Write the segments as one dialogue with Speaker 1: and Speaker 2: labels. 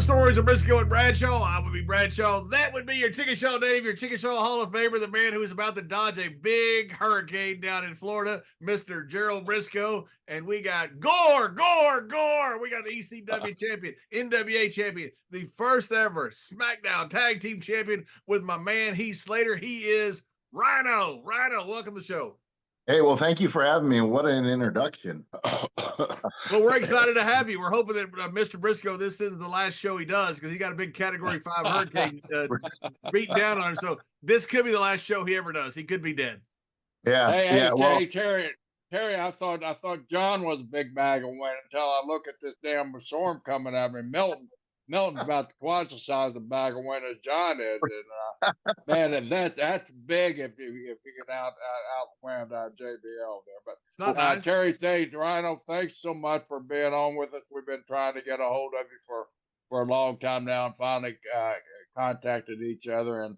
Speaker 1: the stories of Brisco and Bradshaw. I would be Bradshaw. That would be your Chicken Shaw Dave, your Chicken Shaw Hall of Famer, the man who is about to dodge a big hurricane down in Florida, Mr. Gerald Brisco. And we got Gore. We got the ECW champion, NWA champion, the first ever SmackDown Tag Team champion with my man Heath Slater. He is Rhino. Rhino, welcome to the show.
Speaker 2: Hey, well, thank you for having me. What an introduction.
Speaker 1: Well, we're excited to have you. We're hoping that Mr. Brisco, this isn't the last show he does because he got a big Category 5 hurricane beating down on him. So this could be the last show he ever does. He could be dead.
Speaker 2: Yeah.
Speaker 3: Hey, Terry, I thought John was a big bag of wind until I look at this damn storm coming at me. Milton's about twice the size of the bag of wind as John is. And, man, that's big if you can outwind JBL there. But
Speaker 1: it's not nice.
Speaker 3: Terry, Rhino, thanks so much for being on with us. We've been trying to get a hold of you for a long time now, and finally contacted each other. And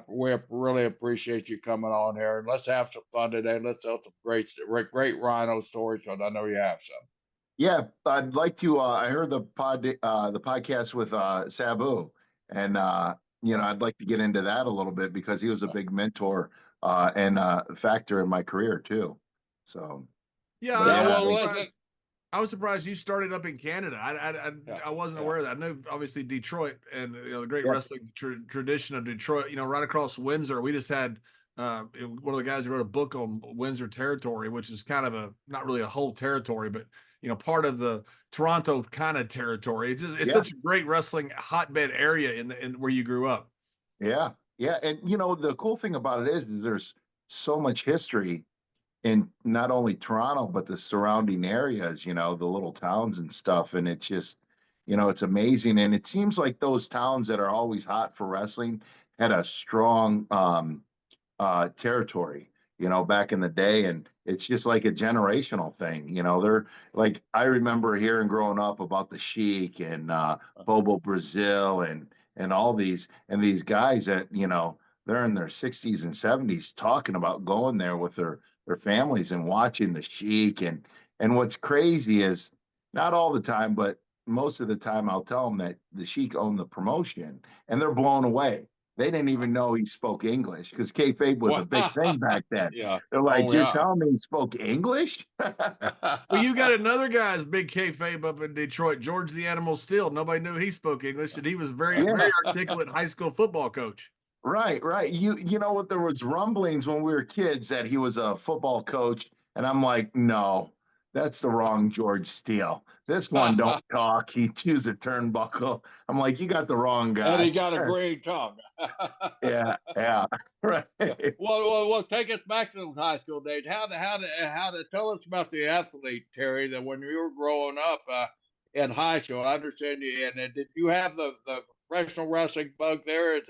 Speaker 3: we really appreciate you coming on here. And let's have some fun today. Let's tell some great Rhino stories, because I know you have some.
Speaker 2: Yeah, I'd like to. I heard the podcast with Sabu, and I'd like to get into that a little bit because he was a big mentor and factor in my career too. So
Speaker 1: yeah, I was surprised you started up in Canada. I wasn't aware of that. I know obviously Detroit and the great wrestling tradition of Detroit. Right across Windsor, we just had one of the guys who wrote a book on Windsor territory, which is kind of not really a whole territory, but part of the Toronto kind of territory. It's such a great wrestling hotbed area in where you grew up.
Speaker 2: Yeah. And the cool thing about it is there's so much history in not only Toronto, but the surrounding areas, the little towns and stuff. And it's just, it's amazing. And it seems like those towns that are always hot for wrestling had a strong territory, back in the day. And it's just like a generational thing. They're like, I remember hearing growing up about the Sheik and Bobo Brazil and all these guys that, they're in their 60s and 70s talking about going there with their families and watching the Sheik. And what's crazy is not all the time, but most of the time I'll tell them that the Sheik owned the promotion, and they're blown away. They didn't even know he spoke English because kayfabe was a big thing back then. They're like, you're telling me he spoke English?
Speaker 1: Well, you got another guy's big kayfabe up in Detroit, George the Animal Steele. Nobody knew he spoke English, and he was very articulate high school football coach.
Speaker 2: Right. You know what? There was rumblings when we were kids that he was a football coach, and I'm like, no, that's the wrong George Steele. This one don't talk. He chews a turnbuckle. I'm like, you got the wrong guy.
Speaker 3: And he got a great tongue.
Speaker 2: Yeah, right.
Speaker 3: Well, take us back to the high school days. How to tell us about the athlete, Terry, that when you were growing up in high school. I understand you. And did you have the professional wrestling bug there?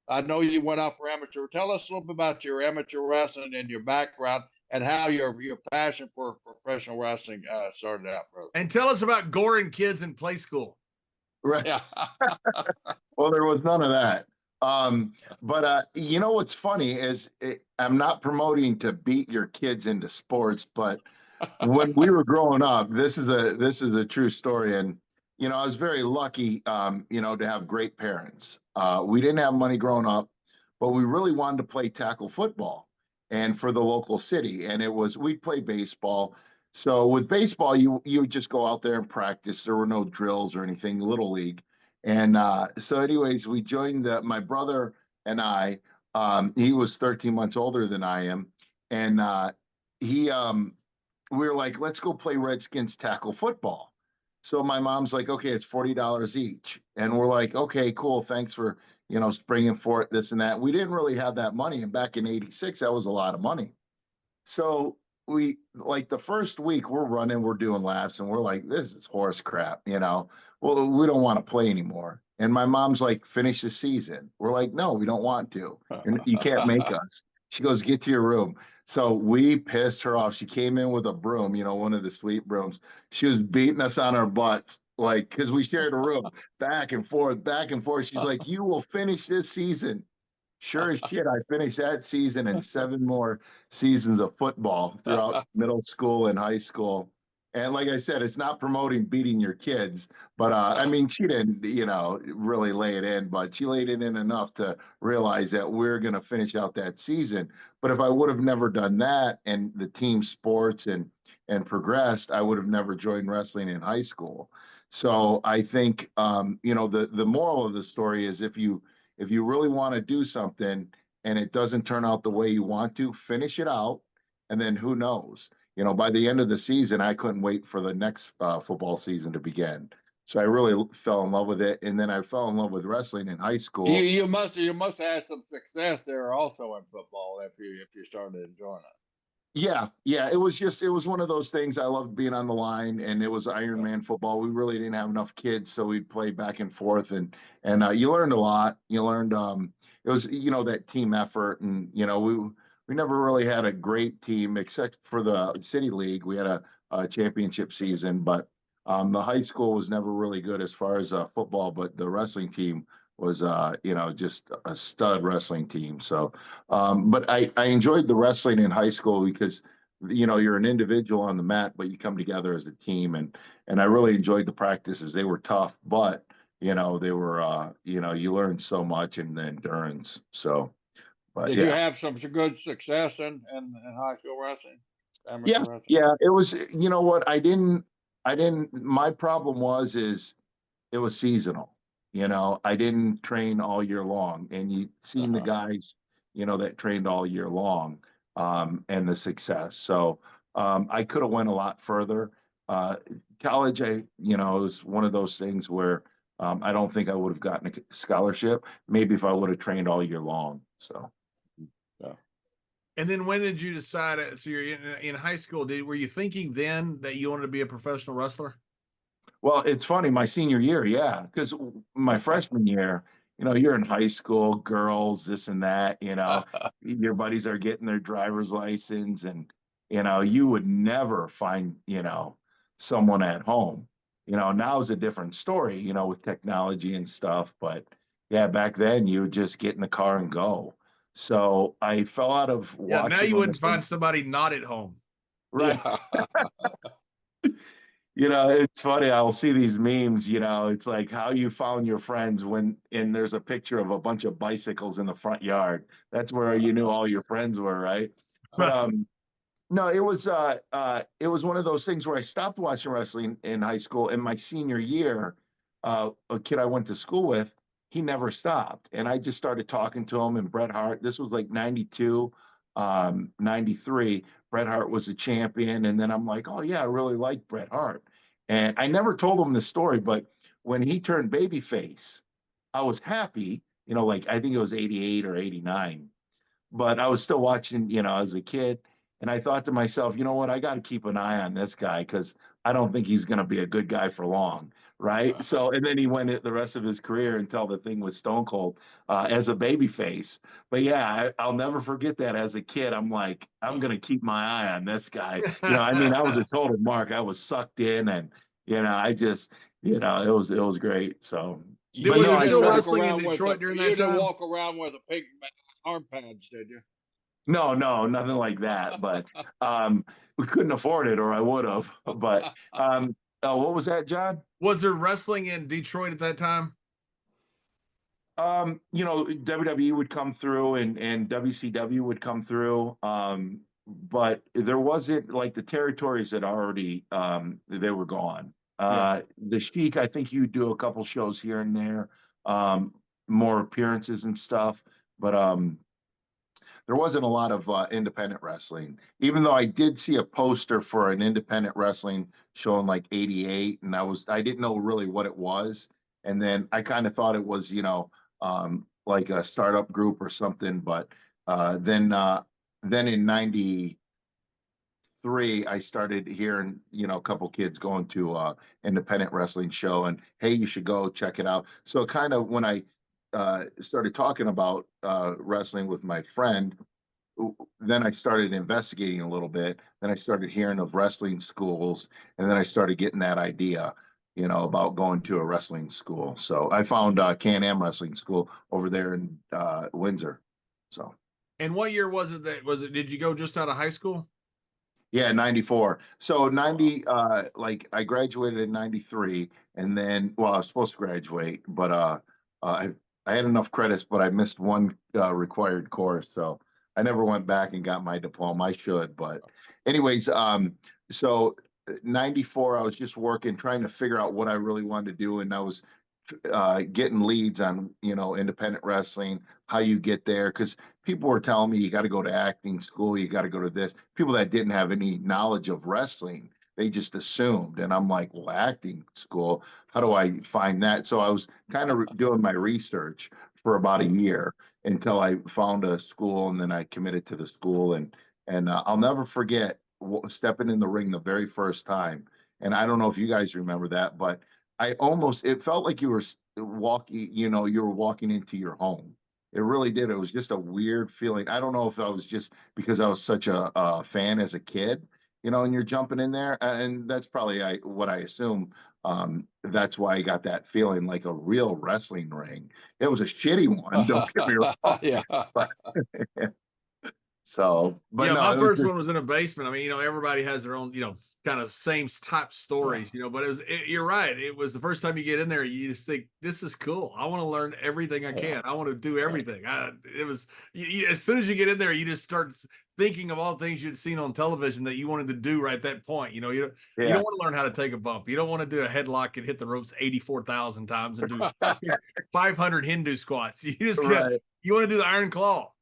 Speaker 3: I know you went out for amateur. Tell us a little bit about your amateur wrestling and your background, and how your passion for professional wrestling started out, brother.
Speaker 1: And tell us about goring kids in play school.
Speaker 2: Right. Yeah. Well, there was none of that. But what's funny is I'm not promoting to beat your kids into sports, but when we were growing up, this is a true story. And, I was very lucky, to have great parents. We didn't have money growing up, but we really wanted to play tackle football. And for the local city, and we'd play baseball. So with baseball, you would just go out there and practice. There were no drills or anything, little league. And so anyways, we joined my brother and I, he was 13 months older than I am. And we were like, let's go play Redskins tackle football. So my mom's like, okay, it's $40 each. And we're like, okay, cool. Thanks for, springing for it, this and that. We didn't really have that money. And back in 86, that was a lot of money. So we, like, the first week we're running, we're doing laps, and we're like, this is horse crap, well, we don't want to play anymore. And my mom's like, finish the season. We're like, no, we don't want to. You can't make us. She goes, get to your room. So we pissed her off. She came in with a broom, one of the sweet brooms. She was beating us on our butts, like, because we shared a room, back and forth. She's like, you will finish this season. Sure as shit, I finished that season and 7 more seasons of football throughout middle school and high school. And like I said, it's not promoting beating your kids, but I mean, she didn't, really lay it in, but she laid it in enough to realize that we're going to finish out that season. But if I would have never done that and the team sports and progressed, I would have never joined wrestling in high school. So I think, the moral of the story is if you really want to do something and it doesn't turn out the way you want to, finish it out, and then who knows? By the end of the season, I couldn't wait for the next football season to begin. So I really fell in love with it, and then I fell in love with wrestling in high school.
Speaker 3: You must have had some success there also in football if you started enjoying it.
Speaker 2: Yeah. It was one of those things. I loved being on the line, and it was Iron Man football. We really didn't have enough kids, so we'd play back and forth, and you learned a lot. You learned it was that team effort, and we never really had a great team except for the city league. We had a championship season, but the high school was never really good as far as football. But the wrestling team was just a stud wrestling team. So but I enjoyed the wrestling in high school because you're an individual on the mat, but you come together as a team, and I really enjoyed the practices. They were tough, but they were you learned so much in the endurance. So but
Speaker 3: did you have some good success in high school wrestling?
Speaker 2: Wrestling? It was, what I didn't my problem was it was seasonal. I didn't train all year long, and you seen the guys, that trained all year long, and the success. So I could have went a lot further. College, it was one of those things where I don't think I would have gotten a scholarship. Maybe if I would have trained all year long. So.
Speaker 1: And then when did you decide? So you're in high school. Were you thinking then that you wanted to be a professional wrestler?
Speaker 2: Well, it's funny. My senior year, yeah, because my freshman year, you're in high school, girls, this and that. Your buddies are getting their driver's license, and you would never find someone at home. Now is a different story. With technology and stuff, but yeah, back then you would just get in the car and go. So I fell out of watching.
Speaker 1: Now you wouldn't find somebody not at home.
Speaker 2: Right. It's funny. I'll see these memes, it's like how you found your friends and there's a picture of a bunch of bicycles in the front yard. That's where you knew all your friends were, right? But no, it was one of those things where I stopped watching wrestling in high school. In my senior year, a kid I went to school with, he never stopped. And I just started talking to him, and Bret Hart, this was like 92, 93. Bret Hart was a champion. And then I'm like, oh yeah, I really like Bret Hart. And I never told him the story, but when he turned babyface, I was happy, like I think it was 88 or 89, but I was still watching, as a kid. And I thought to myself, you know what, I got to keep an eye on this guy because I don't think he's going to be a good guy for long. Right. So, and then he went the rest of his career until the thing was Stone Cold as a baby face. But yeah, I'll never forget that as a kid. I'm like, I'm going to keep my eye on this guy. I mean, I was a total mark. I was sucked in, and, I just, it was great. So,
Speaker 1: was there still wrestling in Detroit during that time?
Speaker 3: You didn't walk around with a pink arm pads, did you?
Speaker 2: No, nothing like that. But we couldn't afford it, or I would have. But what was that, John?
Speaker 1: Was there wrestling in Detroit at that time?
Speaker 2: WWE would come through and WCW would come through. But there wasn't, like, the territories that already they were gone. The Sheik, I think you do a couple shows here and there, more appearances and stuff, but there wasn't a lot of independent wrestling, even though I did see a poster for an independent wrestling show in like 88. And I didn't know really what it was. And then I kind of thought it was, like a startup group or something. But then in 93, I started hearing, a couple kids going to independent wrestling show, and hey, you should go check it out. So kind of when I started talking about wrestling with my friend, then I started investigating a little bit. Then I started hearing of wrestling schools, and then I started getting that idea, about going to a wrestling school. So I found Can-Am Wrestling School over there in Windsor. So.
Speaker 1: And what year was it? Did you go just out of high school?
Speaker 2: Yeah, 94. So 90, like I graduated in 93, and then, well, I was supposed to graduate, but I had enough credits, but I missed one required course, so I never went back and got my diploma. I should, but anyways, so 94, I was just working, trying to figure out what I really wanted to do, and I was getting leads on, independent wrestling, how you get there, because people were telling me you got to go to acting school, you got to go to this. People that didn't have any knowledge of wrestling, they just assumed. And I'm like, well, acting school, how do I find that? So I was kind of doing my research for about a year until I found a school, and then I committed to the school. And I'll never forget stepping in the ring the very first time. And I don't know if you guys remember that, but it felt like you were walking, you were walking into your home. It really did. It was just a weird feeling. I don't know if I was just because I was such a fan as a kid, and you're jumping in there. And that's probably what I assume. That's why I got that feeling like a real wrestling ring. It was a shitty one, don't get me wrong.
Speaker 3: Yeah.
Speaker 2: But, so, but
Speaker 1: yeah,
Speaker 2: no,
Speaker 1: my first
Speaker 2: just,
Speaker 1: one was in a basement. I mean, everybody has their own, kind of same type stories, but you're right. It was the first time you get in there, you just think, this is cool. I want to learn everything I can. I want to do everything. It was, as soon as you get in there, you just start thinking of all the things you'd seen on television that you wanted to do right at that point. You don't want to learn how to take a bump. You don't want to do a headlock and hit the ropes 84,000 times and do 500 Hindu squats. You just you want to do the iron claw.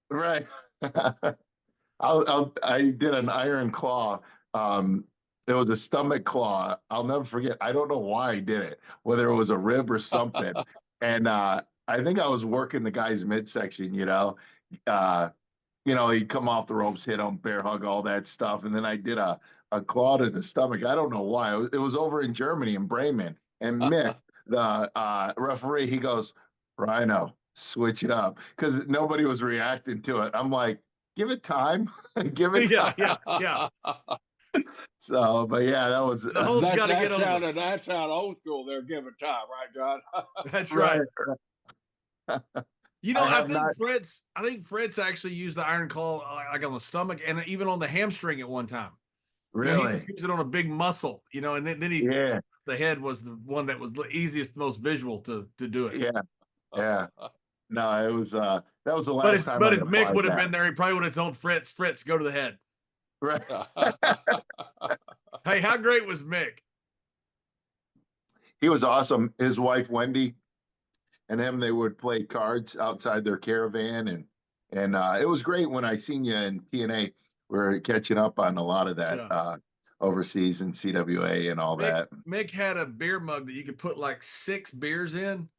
Speaker 2: Right. I did an iron claw. It was a stomach claw. I'll never forget. I don't know why I did it, whether it was a rib or something. And I think I was working the guy's midsection, he'd come off the ropes, hit him, bear hug, all that stuff. And then I did a claw to the stomach. I don't know why. It was over in Germany, in Bremen. And Mick, the referee, he goes, Rhino, switch it up, because nobody was reacting to it. I'm like, give it time. Give it time.
Speaker 1: Yeah.
Speaker 2: So, but yeah, that was
Speaker 3: that sound old school there. Give it time, right, John?
Speaker 1: That's right. I think Fritz actually used the iron claw like on the stomach and even on the hamstring at one time.
Speaker 2: Really?
Speaker 1: He used it on a big muscle, and then the head was the one that was the easiest, most visual to do it.
Speaker 2: Yeah. No, it was that was the last time.
Speaker 1: But if Mick would have been there, he probably would have told Fritz, go to the head.
Speaker 2: Right.
Speaker 1: Hey, how great was Mick?
Speaker 2: He was awesome. His wife Wendy and him, they would play cards outside their caravan, and it was great when I seen you in TNA. We were catching up on a lot of that overseas in CWA and all that.
Speaker 1: Mick had a beer mug that you could put like 6 beers in.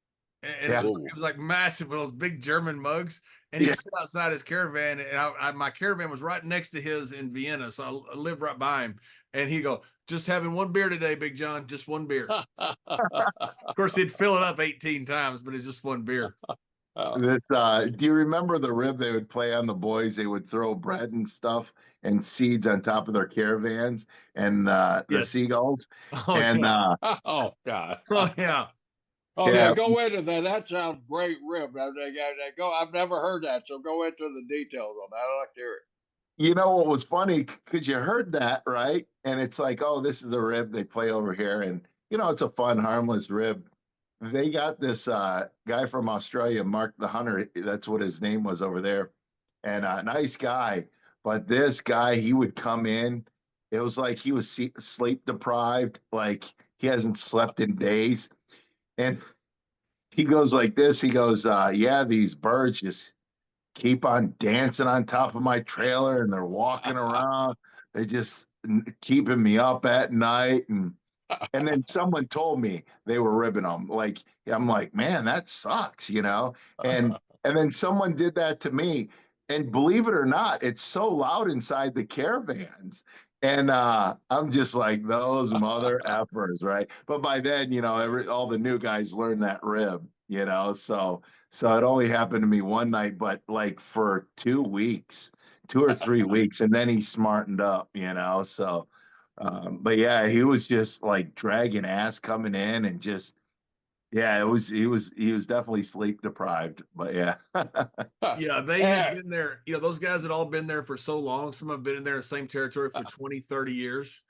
Speaker 1: And it was like massive with those big German mugs. And he'd sit outside his caravan. And my caravan was right next to his in Vienna. So I lived right by him. And he'd go, just having one beer today, Big John, just one beer. Of course, he'd fill it up 18 times, but it's just one beer.
Speaker 2: Do you remember the rib they would play on the boys? They would throw bread and stuff and seeds on top of their caravans and the seagulls.
Speaker 3: Oh, God.
Speaker 1: Oh, yeah.
Speaker 3: Oh, yeah, go into that. That sounds great rib. I've never heard that, so go into the details on that. I like to hear it.
Speaker 2: You know what was funny? Because you heard that, right? And it's like, oh, this is a rib they play over here. And, it's a fun, harmless rib. They got this guy from Australia, Mark the Hunter. That's what his name was over there. And a nice guy. But this guy, he would come in. It was like he was sleep deprived. Like he hasn't slept in days. And he goes like this. He goes, these birds just keep on dancing on top of my trailer and they're walking around. They just keeping me up at night. And then someone told me they were ribbing them. Like, I'm like, man, that sucks, And then someone did that to me. And believe it or not, it's so loud inside the caravans. And I'm just like, those mother effers, right? But by then, all the new guys learned that rib, So it only happened to me one night, but like for 2 weeks, 2 or 3 weeks, and then he smartened up, So, but yeah, he was just like dragging ass coming in and just Yeah, he was definitely sleep deprived, but yeah.
Speaker 1: Yeah, they had been there. Those guys had all been there for so long. Some have been in there in the same territory for 20, 30 years.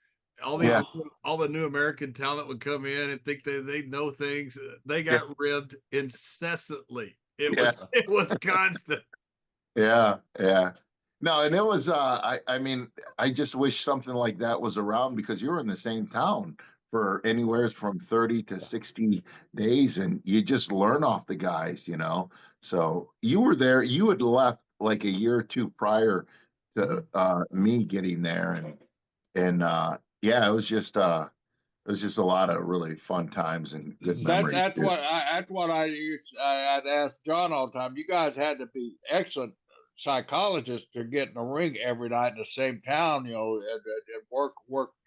Speaker 1: All
Speaker 2: Yeah.
Speaker 1: the new American talent would come in and think they know things. They got ribbed incessantly. It was constant.
Speaker 2: Yeah, yeah. No, and it was I mean, I just wish something like that was around because you were in the same town for anywhere from 30 to 60 days and you just learn off the guys, you know. So you were there, you had left like a year or two prior to me getting there and yeah, it was just a lot of really fun times and good memories
Speaker 3: That's
Speaker 2: too.
Speaker 3: what I used. I'd ask John all the time. You guys had to be excellent psychologists to get in the ring every night in the same town. And work.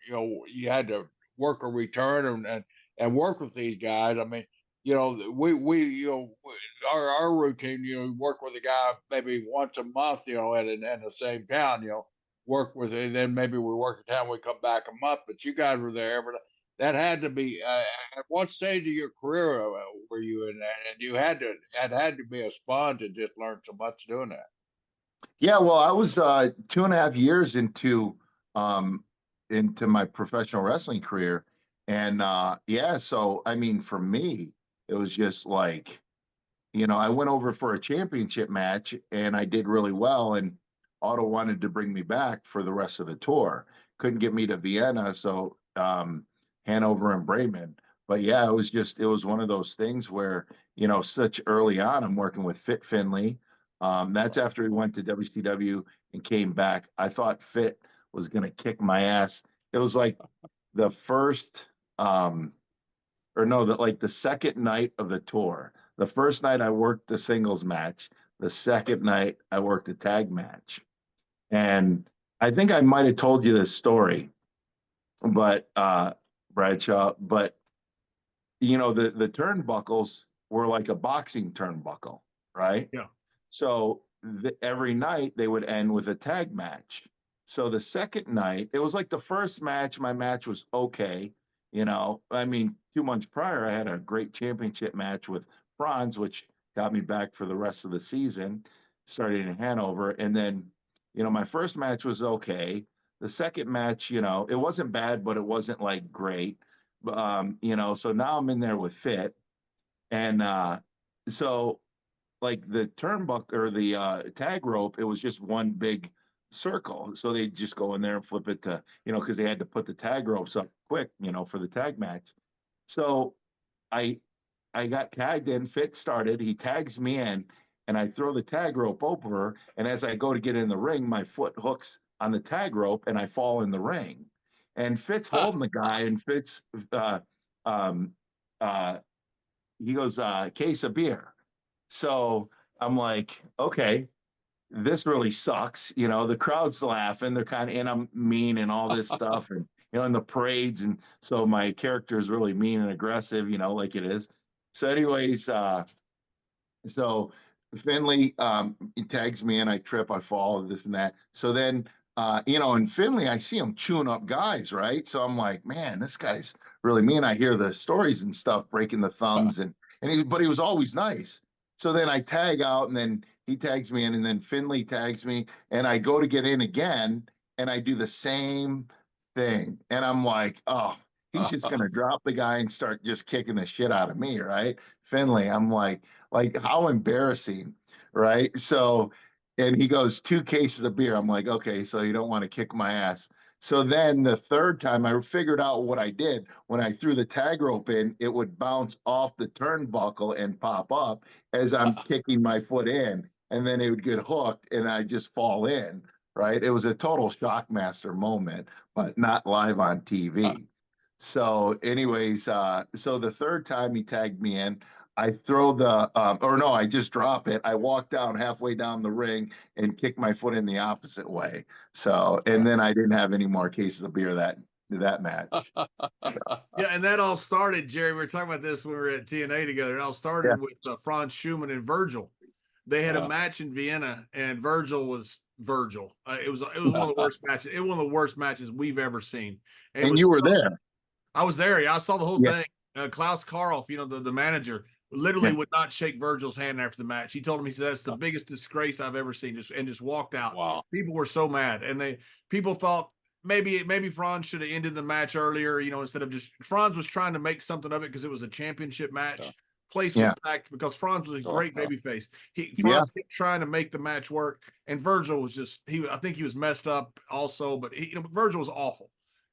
Speaker 3: You had to work a return and work with these guys. I mean, we our routine. Work with a guy maybe once a month. In the same town. Work with it, and then maybe we work a town. We come back a month, but you guys were there every night. That had to be at what stage of your career were you in that? And you had to be a sponge and just learn so much doing that.
Speaker 2: Yeah, well, I was 2.5 years into my professional wrestling career. And yeah, so I mean, for me, it was just like, I went over for a championship match and I did really well. And Otto wanted to bring me back for the rest of the tour. Couldn't get me to Vienna, so Hanover and Bremen. But yeah, it was one of those things where, such early on, I'm working with Fit Finley. That's after he went to WCW and came back. I thought Fit was going to kick my ass. It was like the first, or no, that like the second night of the tour. The first night I worked the singles match. The second night I worked a tag match. And I think I might have told you this story, but Bradshaw, but the turnbuckles were like a boxing turnbuckle, right?
Speaker 1: Yeah.
Speaker 2: So every night they would end with a tag match. So the second night, it was like the first match, my match was okay. I mean, 2 months prior, I had a great championship match with Franz, which got me back for the rest of the season, starting in Hanover. And then, my first match was okay. The second match, it wasn't bad, but it wasn't like great. So now I'm in there with Fit. And so like the turnbuckle or the tag rope, it was just one big circle. So they just go in there and flip it to, because they had to put the tag ropes up quick, for the tag match. So I I got tagged in, Fit started, he tags me in, and I throw the tag rope over. And as I go to get in the ring, my foot hooks on the tag rope and I fall in the ring. And Fitz holding the guy, and Fitz uh, um, uh, he goes, case of beer. So I'm like, okay, this really sucks. The crowd's laughing. They're kind of, and I'm mean and all this stuff. And, in the parades. And so my character is really mean and aggressive, like it is. So, anyways, so Finley he tags me in, I trip, I fall, this and that. So then, in Finley, I see him chewing up guys, right? So I'm like, man, this guy's really mean. I hear the stories and stuff, breaking the thumbs, but he was always nice. So then I tag out, and then he tags me in, and then Finley tags me, and I go to get in again, and I do the same thing, and I'm like, oh, he's just gonna drop the guy and start just kicking the shit out of me, right? Finley, I'm like how embarrassing, right? So, and he goes, 2 cases of beer. I'm like, okay, so you don't want to kick my ass. So then the third time I figured out what I did. When I threw the tag rope in, it would bounce off the turnbuckle and pop up as I'm kicking my foot in, and then it would get hooked and I just fall in, right? It was a total shockmaster moment, but not live on TV. So, anyways, so the third time he tagged me in, I throw or no, I just drop it. I walk down halfway down the ring and kick my foot in the opposite way. So, and then I didn't have any more cases of beer that match.
Speaker 1: Yeah, and that all started, Jerry. We were talking about this when we were at TNA together. It all started with Franz Schumann and Virgil. They had a match in Vienna, and Virgil was Virgil. It was one of the worst matches. It was one of the worst matches we've ever seen.
Speaker 2: And you were there.
Speaker 1: I was there. Yeah, I saw the whole
Speaker 2: Yeah.
Speaker 1: thing. Klaus Karloff, the manager, literally would not shake Virgil's hand after the match. He told him, he said, that's the biggest disgrace I've ever seen, just walked out.
Speaker 3: Wow.
Speaker 1: People were so mad, and people thought maybe Franz should have ended the match earlier, instead of just, Franz was trying to make something of it because it was a championship match. Place was packed because Franz was a great babyface. Franz kept trying to make the match work, and Virgil was just, I think he was messed up also, but Virgil was awful,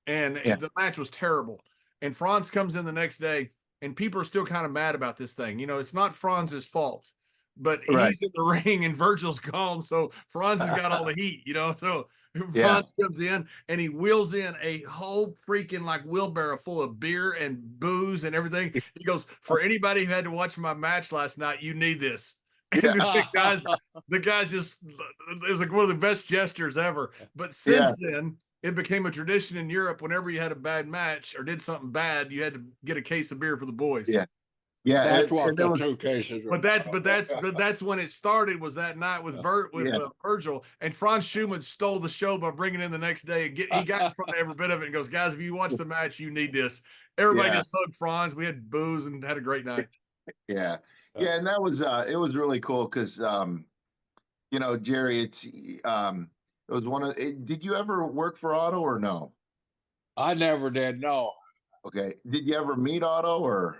Speaker 1: and the match was terrible. And Franz comes in the next day, and people are still kind of mad about this thing. It's not Franz's fault, but he's in the ring and Virgil's gone, so Franz has got all the heat, So Franz comes in and he wheels in a whole freaking like wheelbarrow full of beer and booze and everything. He goes, for anybody who had to watch my match last night, you need this. And the guys just, it was like one of the best gestures ever. But since then, it became a tradition in Europe. Whenever you had a bad match or did something bad, you had to get a case of beer for the boys.
Speaker 2: Yeah,
Speaker 3: that's what the 2 cases
Speaker 1: were. But that's when it started, was that night with Virgil, and Franz Schumann stole the show by bringing in the next day, and he got in front of every bit of it and goes, guys, if you watch the match, you need this. Everybody just hugged Franz. We had booze and had a great night.
Speaker 2: Yeah, and that was it was really cool because Jerry, it was one of. Did you ever work for Otto or no?
Speaker 3: I never did. No.
Speaker 2: Okay. Did you ever meet Otto or?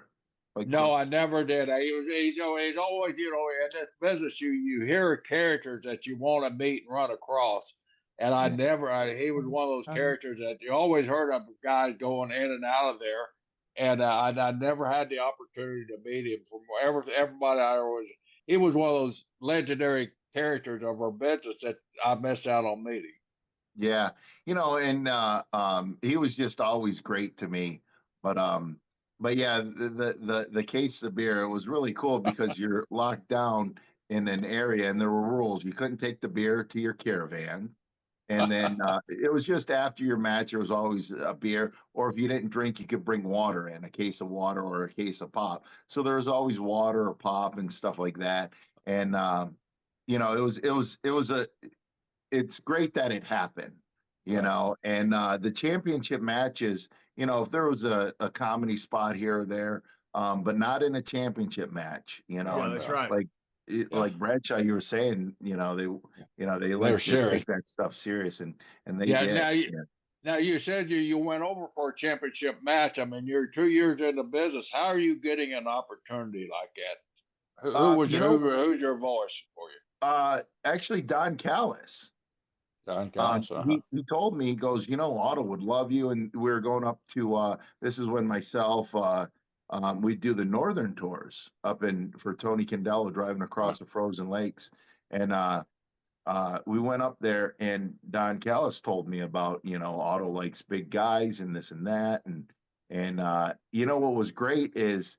Speaker 3: No, I never did. He's always, in this business, you hear characters that you want to meet and run across. And he was one of those characters that you always heard of, guys going in and out of there. And I never had the opportunity to meet him. From everybody he was one of those legendary characters of our business that I missed out on meeting.
Speaker 2: Yeah. And he was just always great to me. But yeah, the case of beer, it was really cool because you're locked down in an area and there were rules. You couldn't take the beer to your caravan. And then it was just after your match, there was always a beer. Or if you didn't drink, you could bring water in, a case of water or a case of pop. So there was always water or pop and stuff like that. And, it's great that it happened, and the championship matches, if there was a comedy spot here or there, but not in a championship match,
Speaker 1: that's right.
Speaker 2: Like Bradshaw, you were saying, they like to take that stuff serious, and they did.
Speaker 3: Now you said you went over for a championship match. I mean, you're 2 years in the business. How are you getting an opportunity like that? Who's your voice for you?
Speaker 2: Actually, Don Callis. He told me, he goes, Otto would love you. And we were going up to, this is when myself, we do the Northern tours for Tony Candela, driving across the frozen lakes. And we went up there, and Don Callis told me about, Otto likes big guys and this and that. And what was great is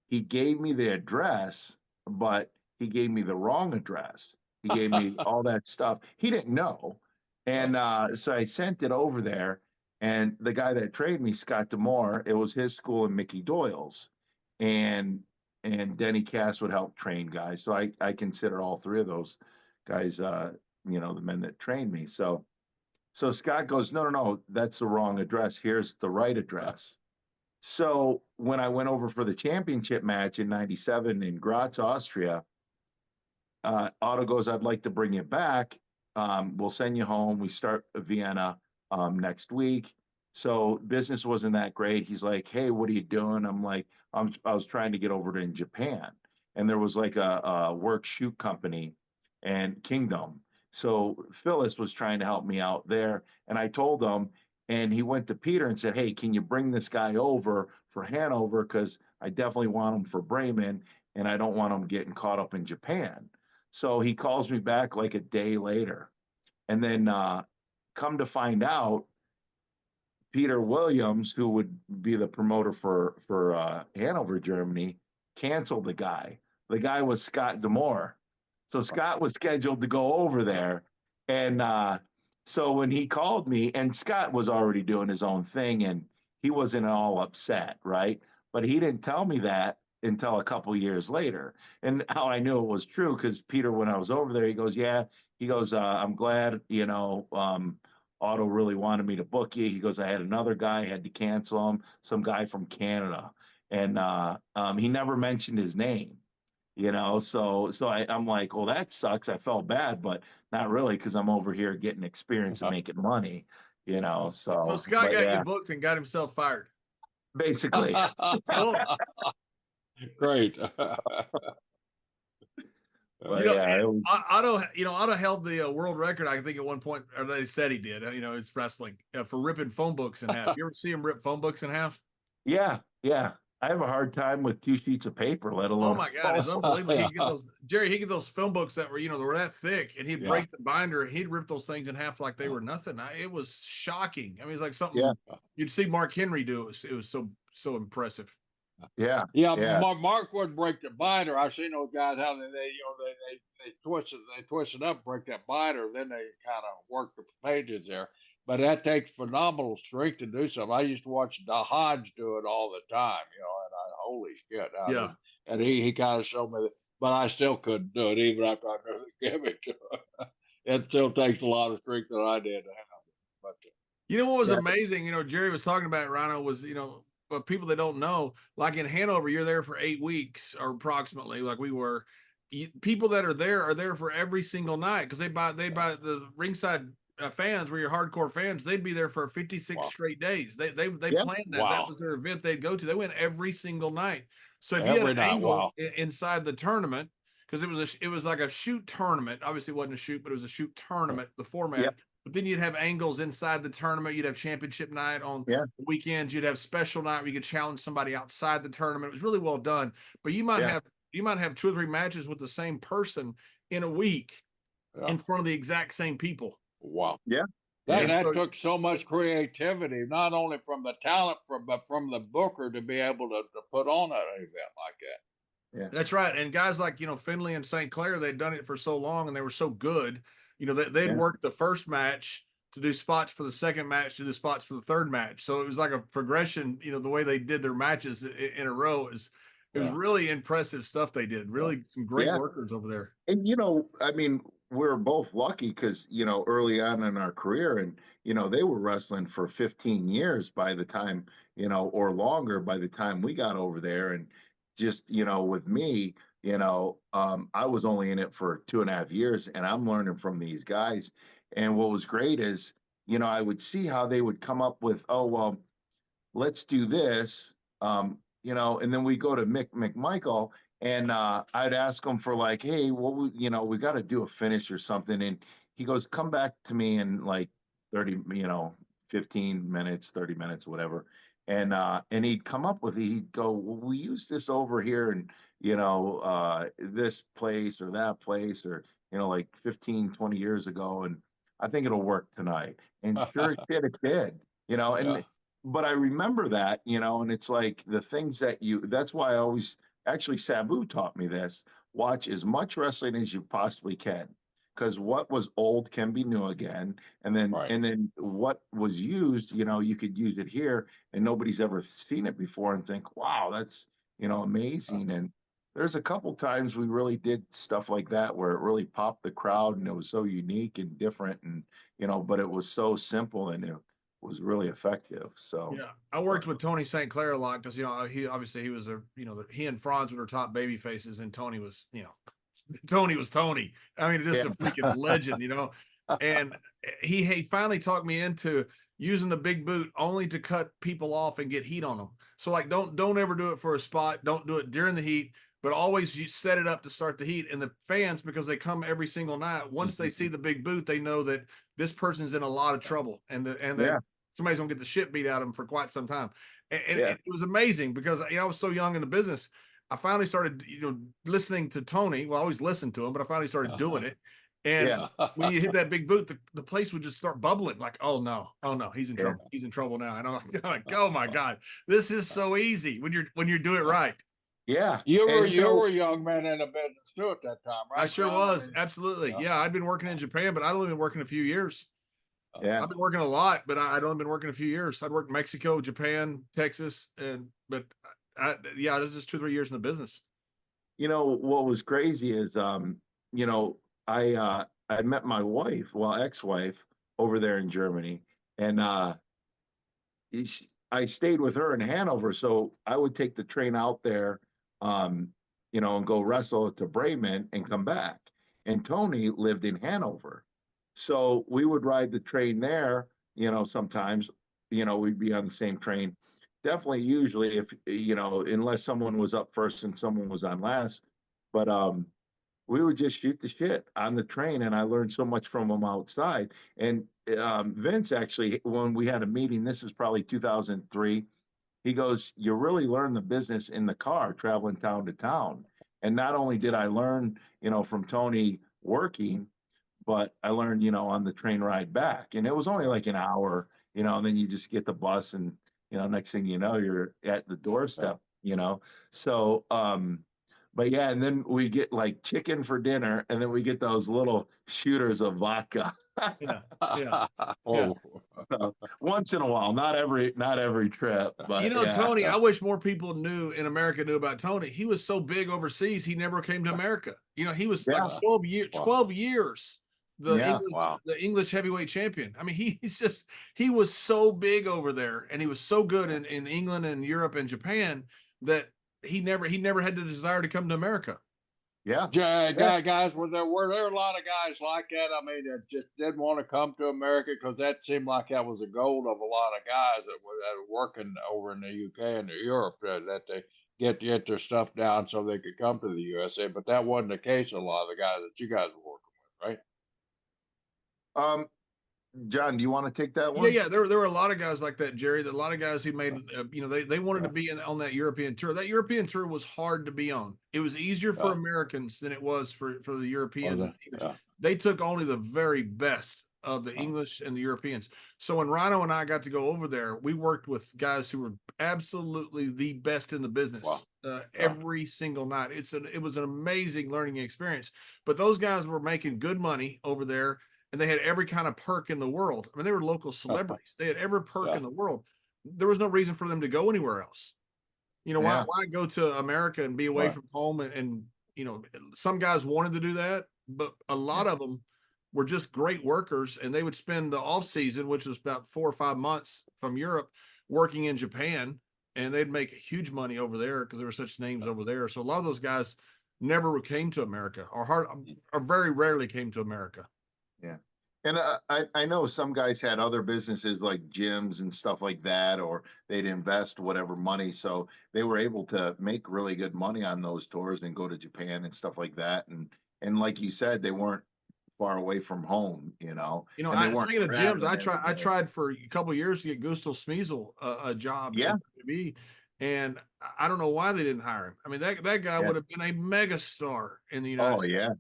Speaker 2: he gave me the address, but he gave me the wrong address. He gave me all that stuff. He didn't know. And so I sent it over there, and the guy that trained me, Scott Demore, it was his school and Mickey Doyle's, and Denny Cass would help train guys. So I consider all 3 of those guys, the men that trained me. So Scott goes, no, that's the wrong address. Here's the right address. So when I went over for the championship match in '97 in Graz, Austria, Otto goes, I'd like to bring you back. We'll send you home. We start Vienna next week. So business wasn't that great. He's like, hey, what are you doing? I'm like, I was trying to get over to Japan. And there was like a work shoot company and Kingdom. So Phyllis was trying to help me out there. And I told him, and he went to Peter and said, hey, can you bring this guy over for Hanover? Because I definitely want him for Bremen, and I don't want him getting caught up in Japan. So he calls me back like a day later. And then come to find out, Peter Williams, who would be the promoter for Hanover, Germany, canceled the guy. The guy was Scott Demore. So Scott was scheduled to go over there. And so when he called me, and Scott was already doing his own thing, and he wasn't all upset, right? But he didn't tell me that until a couple years later. And how I knew it was true, because Peter, when I was over there, he goes, I'm glad, Otto really wanted me to book you. He goes, I had another guy, had to cancel him, some guy from Canada. and he never mentioned his name. So I'm like, well, that sucks. I felt bad, but not really, because I'm over here getting experience and making money.
Speaker 1: So
Speaker 2: So
Speaker 1: Scott
Speaker 2: but
Speaker 1: got you
Speaker 2: yeah,
Speaker 1: booked and got himself fired.
Speaker 2: basically.
Speaker 1: Cool.
Speaker 3: Great.
Speaker 2: But yeah, it was.
Speaker 1: Otto held the world record. I think at one point, or they said he did. It's wrestling for ripping phone books in half. You ever see him rip phone books in half?
Speaker 2: Yeah, yeah. I have a hard time with 2 sheets of paper, let
Speaker 1: Oh
Speaker 2: alone
Speaker 1: my God, it's unbelievable. He'd get those, Jerry. He'd get those film books that were, they were that thick, and he'd break the binder. He'd rip those things in half like they were nothing. It was shocking. I mean, it's like something you'd see Mark Henry do. It was so impressive.
Speaker 2: Yeah.
Speaker 3: Mark would break the binder. I've seen those guys how they twist it up, break that binder, then they kind of work the pages there. But that takes phenomenal strength to do something. I used to watch the Hodge do it all the time, and holy shit. And he kind of showed me that, but I still couldn't do it even after I knew the gimmick to it. It still takes a lot of strength that I did to have it. But
Speaker 1: what was amazing, Jerry was talking about, Rhino, was, but people that don't know, like in Hanover, you're there for 8 weeks or approximately, like we were. People that are there for every single night, because they buy the ringside fans were your hardcore fans. They'd be there for 56 straight days. They planned that. That was their event they'd go to. They went every single night. So if you had an angle inside the tournament, because it was like a shoot tournament. Obviously, it wasn't a shoot, but it was a shoot tournament. The format. But then you'd have angles inside the tournament. You'd have championship night on weekends. You'd have special night where you could challenge somebody outside the tournament. It was really well done. But you might have 2 or 3 matches with the same person in a week in front of the exact same people.
Speaker 3: Wow.
Speaker 2: Yeah.
Speaker 3: That took so much creativity, not only from the talent, but from the booker to be able to put on an event like that.
Speaker 1: Yeah, that's right. And guys like, Finley and St. Clair, they'd done it for so long and they were so good. They'd work the first match to do spots for the second match, to do spots for the third match. So it was like a progression, the way they did their matches in a row it was really impressive stuff they did. Really some great workers over there.
Speaker 2: And, I mean, we're both lucky because, early on in our career and, they were wrestling for 15 years by the time, or longer by the time we got over there. And just, with me, I was only in it for 2.5 years and I'm learning from these guys. And what was great is, I would see how they would come up with, oh, well, let's do this, and then we go to Mick McMichael and I'd ask him for like, hey, we got to do a finish or something. And he goes, come back to me in like 30, 15 minutes, 30 minutes, whatever. And he'd come up with it. He'd go, well, we use this over here and, this place or that place or, like 15, 20 years ago. And I think it'll work tonight. And sure shit, it did, but I remember that, and it's like the things that's why I always, actually, Sabu taught me this: watch as much wrestling as you possibly can, because what was old can be new again. And then what was used, you could use it here and nobody's ever seen it before and think, wow, that's, amazing. And there's a couple times we really did stuff like that where it really popped the crowd and it was so unique and different and, but it was so simple and it was really effective. So
Speaker 1: I worked with Tony St. Clair a lot because he was he and Franz were their top baby faces, and Tony was Tony was Tony. I mean, just a freaking legend, And he finally talked me into using the big boot only to cut people off and get heat on them. So like, don't ever do it for a spot. Don't do it during the heat, but always you set it up to start the heat. And the fans, because they come every single night, once they see the big boot, they know that this person's in a lot of trouble and that somebody's gonna get the shit beat out of them for quite some time. And it was amazing because I was so young in the business. I finally started, listening to Tony. Well, I always listened to him, but I finally started doing it. And when you hit that big boot, the place would just start bubbling like, oh no, he's in trouble. He's in trouble now. And I'm like, oh my God, this is so easy when you're doing it right.
Speaker 2: Yeah.
Speaker 3: You were a young man in the business too at that time, right?
Speaker 1: I sure was. Absolutely. Yeah. I'd been working in Japan, but I'd only been working a few years. I've been working a lot, but I'd only been working a few years. I'd worked Mexico, Japan, Texas, but it was just 2 or 3 years in the business.
Speaker 2: What was crazy is, I met my wife, ex-wife, over there in Germany, and I I stayed with her in Hanover, so I would take the train out there, you know, and go wrestle to Bremen and come back. And Tony lived in Hanover, so we would ride the train there. You know, sometimes, you know, we'd be on the same train. Definitely, usually, if you know, unless someone was up first and someone was on last, but we would just shoot the shit on the train, and I learned so much from him outside. And Vince, actually, when we had a meeting, this is probably 2003, he goes, "You really learn the business in the car, traveling town to town." And not only did I learn, you know, from Tony working, but I learned, you know, on the train ride back. And it was only like an hour, you know, and then you just get the bus, and, you know, next thing you know, you're at the doorstep, you know. So but yeah, and then we get like chicken for dinner, and then we get those little shooters of vodka.
Speaker 1: Yeah. Yeah.
Speaker 3: Oh,
Speaker 2: So, once in a while, not every trip, but
Speaker 1: You know,
Speaker 2: yeah.
Speaker 1: Tony, I wish more people knew in America knew about Tony. He was so big overseas, he never came to America. You know, he was
Speaker 2: Yeah.
Speaker 1: like 12 years
Speaker 2: Yeah.
Speaker 1: the English heavyweight champion. I mean, he was so big over there, and he was so good in England and Europe and Japan that he never had the desire to come to America.
Speaker 2: Yeah.
Speaker 3: guys, were there a lot of guys like that? I mean, that just didn't want to come to America, because that seemed like that was the goal of a lot of guys that were working over in the UK and Europe, that they get their stuff down so they could come to the USA. But that wasn't the case. A lot of the guys that you guys were working with, right?
Speaker 2: John, do you want to take that
Speaker 1: Yeah,
Speaker 2: one?
Speaker 1: yeah. There were a lot of guys like that, Jerry. A lot of guys who made, you know, they wanted to be on that European tour. That European tour was hard to be on. It was easier for Americans than it was for the Europeans. They took only the very best of the English and the Europeans. So when Rhino and I got to go over there, we worked with guys who were absolutely the best in the business every single night. It was an amazing learning experience. But those guys were making good money over there, and they had every kind of perk in the world. I mean, they were local celebrities. They had every perk in the world. There was no reason for them to go anywhere else. You know, why go to America and be away from home? And, you know, some guys wanted to do that, but a lot of them were just great workers, and they would spend the off season, which was about 4 or 5 months from Europe, working in Japan, and they'd make huge money over there because there were such names over there. So a lot of those guys never came to America, or very rarely came to America.
Speaker 2: Yeah. And I know some guys had other businesses like gyms and stuff like that, or they'd invest whatever money. So they were able to make really good money on those tours and go to Japan and stuff like that. And like you said, they weren't far away from home, you know.
Speaker 1: You know, speaking of gyms, I tried for a couple of years to get Gustav Smeasel a job at WWE, and I don't know why they didn't hire him. I mean, that guy would have been a mega star in the United States.
Speaker 2: Yeah.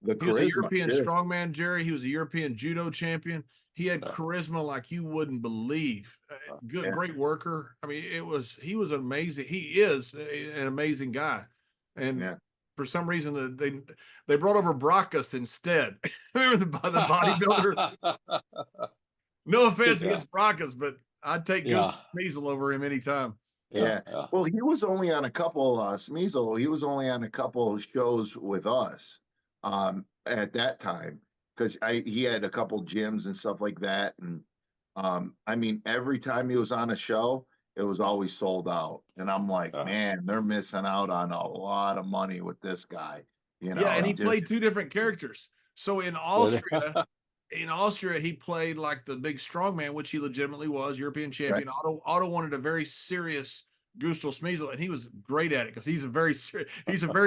Speaker 1: He was a European strongman, Jerry. He was a European judo champion. He had charisma like you wouldn't believe. Great worker. I mean, he was amazing. He is an amazing guy. And for some reason, they brought over Brackus instead. Remember the bodybuilder? No offense against Brackus, but I'd take Gustav Smeasel over him anytime.
Speaker 2: Yeah. Well, he was only on a couple, Smeasel, he was only on a couple shows with us at that time, because he had a couple gyms and stuff like that. And I mean, every time he was on a show, it was always sold out. And I'm like, man, they're missing out on a lot of money with this guy. You know,
Speaker 1: and he played two different characters. So in Austria, he played like the big strongman, which he legitimately was, European champion. Right. Otto wanted a very serious Gustav Smeasel, and he was great at it because he's a very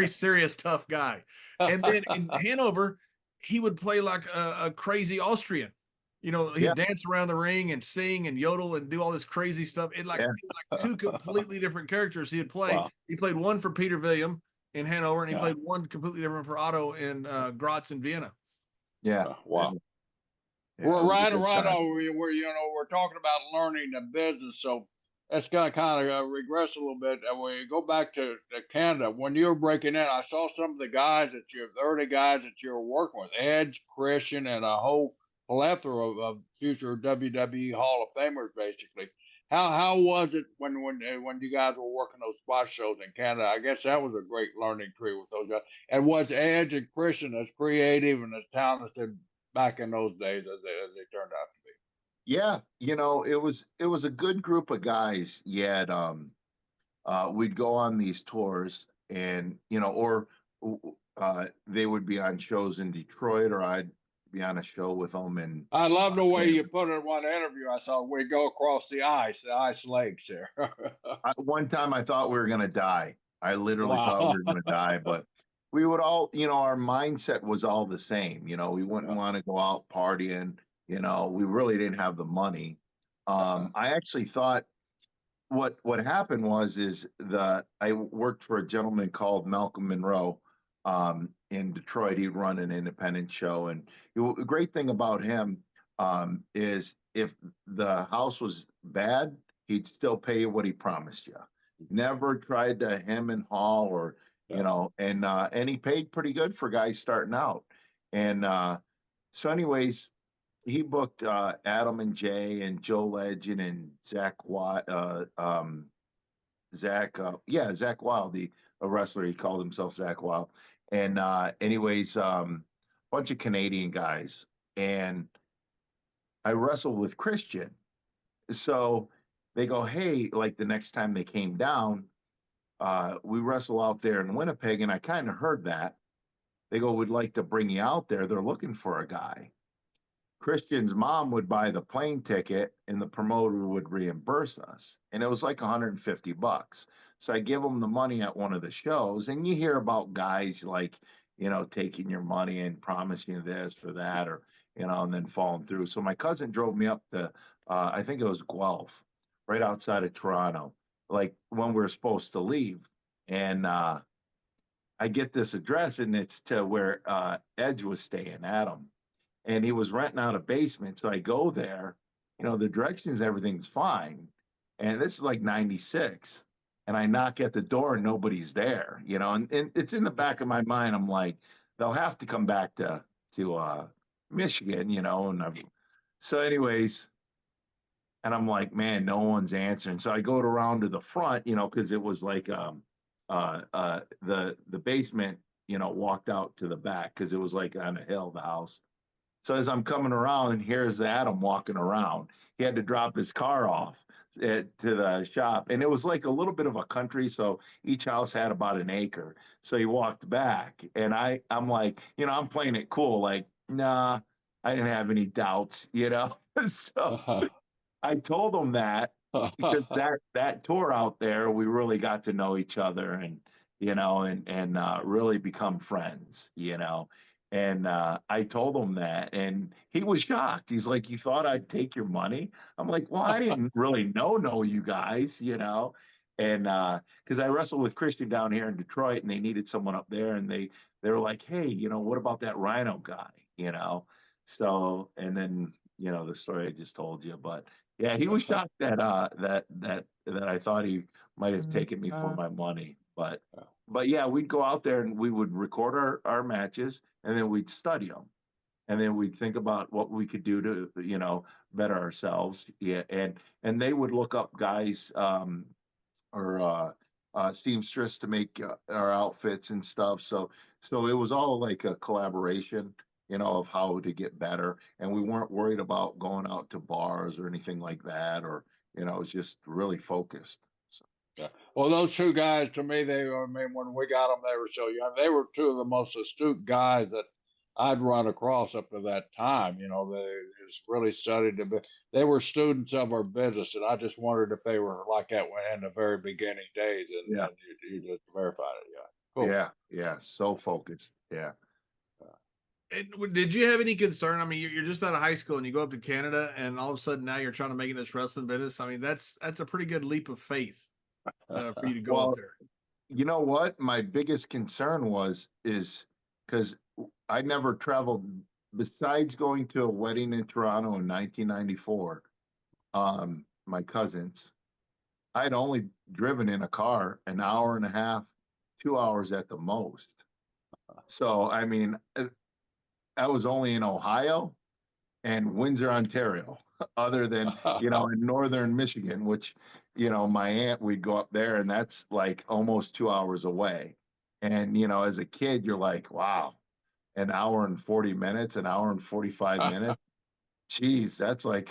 Speaker 1: serious, tough guy. And then in Hanover, he would play like a crazy Austrian. You know, he'd dance around the ring and sing and yodel and do all this crazy stuff. It like two completely different characters he'd play. Wow. He played one for Peter William in Hanover, and he played one completely different for Otto in Graz in Vienna.
Speaker 2: Yeah. Wow.
Speaker 3: Well, Rhino, we're talking about learning the business, so that's going to kind of regress a little bit. When you go back to Canada, when you were breaking in, I saw some of the early guys that you were working with, Edge, Christian, and a whole plethora of future WWE Hall of Famers, basically. How was it when you guys were working those spot shows in Canada? I guess that was a great learning tree with those guys. And was Edge and Christian as creative and as talented back in those days as they turned out to be?
Speaker 2: Yeah, it was a good group of guys. Yet, we'd go on these tours, and or they would be on shows in Detroit, or I'd be on a show with them in
Speaker 3: I love the way
Speaker 2: Canada.
Speaker 3: you put it in one interview. I saw we go across the ice lakes there.
Speaker 2: One time I thought we were going to die. I literally thought we
Speaker 3: Wow.
Speaker 2: were going to die, but we would all, our mindset was all the same. We wouldn't
Speaker 3: Yeah.
Speaker 2: want to go out partying. We really didn't have the money. I actually thought what happened is I worked for a gentleman called Malcolm Monroe in Detroit. He'd run an independent show, and the great thing about him is if the house was bad, he'd still pay you what he promised you. Never tried to hem and haw, or and he paid pretty good for guys starting out. And so, anyways, he booked Adam and Jay and Joe Legend and Zach Wild, a wrestler. He called himself Zach Wild. And anyways, bunch of Canadian guys. And I wrestled with Christian. So they go, hey, like the next time they came down, we wrestle out there in Winnipeg. And I kind of heard that. They go, we'd like to bring you out there. They're looking for a guy. Christian's mom would buy the plane ticket and the promoter would reimburse us. And it was like $150. So I give them the money at one of the shows, and you hear about guys like, taking your money and promising you this for that, or, and then falling through. So my cousin drove me up to, I think it was Guelph, right outside of Toronto, like when we were supposed to leave. And I get this address, and it's to where Edge was staying, Adam, and he was renting out a basement. So I go there, the directions, everything's fine. And this is like 96. And I knock at the door and nobody's there, and it's in the back of my mind. I'm like, they'll have to come back to Michigan, so anyways, and I'm like, man, no one's answering. So I go around to the front, because it was like the basement, walked out to the back because it was like on a hill, the house. So as I'm coming around, and here's Adam walking around. He had to drop his car off to the shop, and it was like a little bit of a country, so each house had about an acre. So he walked back, and I'm like, I'm playing it cool, like, nah, I didn't have any doubts, So I told him that, because that tour out there, we really got to know each other, and really become friends, And I told him that, and he was shocked. He's like, "You thought I'd take your money?" I'm like, "Well, I didn't really know you guys, And because I wrestled with Christian down here in Detroit, and they needed someone up there, and they were like, "Hey, what about that Rhino guy?" So, and then the story I just told you, but yeah, he was shocked that I thought he might have taken me for my money, but yeah, we'd go out there and we would record our matches, and then we'd study them, and then we'd think about what we could do to better ourselves. Yeah, and they would look up guys, or seamstress to make our outfits and stuff. So it was all like a collaboration, of how to get better, and we weren't worried about going out to bars or anything like that, or it was just really focused. So.
Speaker 3: Yeah. Well, those two guys, to me, I mean, when we got them, they were so young. They were two of the most astute guys that I'd run across up to that time. They just really studied they were students of our business, and I just wondered if they were like that in the very beginning days. And,
Speaker 2: Yeah.
Speaker 3: and you just verified it. Yeah. Cool.
Speaker 2: Yeah. So focused. Yeah.
Speaker 1: And did you have any concern? I mean, you're just out of high school and you go up to Canada, and all of a sudden now you're trying to make it this wrestling business. I mean, that's a pretty good leap of faith for you to go up there.
Speaker 2: You know what? My biggest concern is because I never traveled besides going to a wedding in Toronto in 1994. My cousins, I'd only driven in a car an hour and a half, 2 hours at the most. So, I mean, I was only in Ohio and Windsor, Ontario, other than, in northern Michigan, which, my aunt, we'd go up there, and that's like almost 2 hours away. And, as a kid, you're like, wow, an hour and 40 minutes, an hour and 45 minutes. Geez, that's like,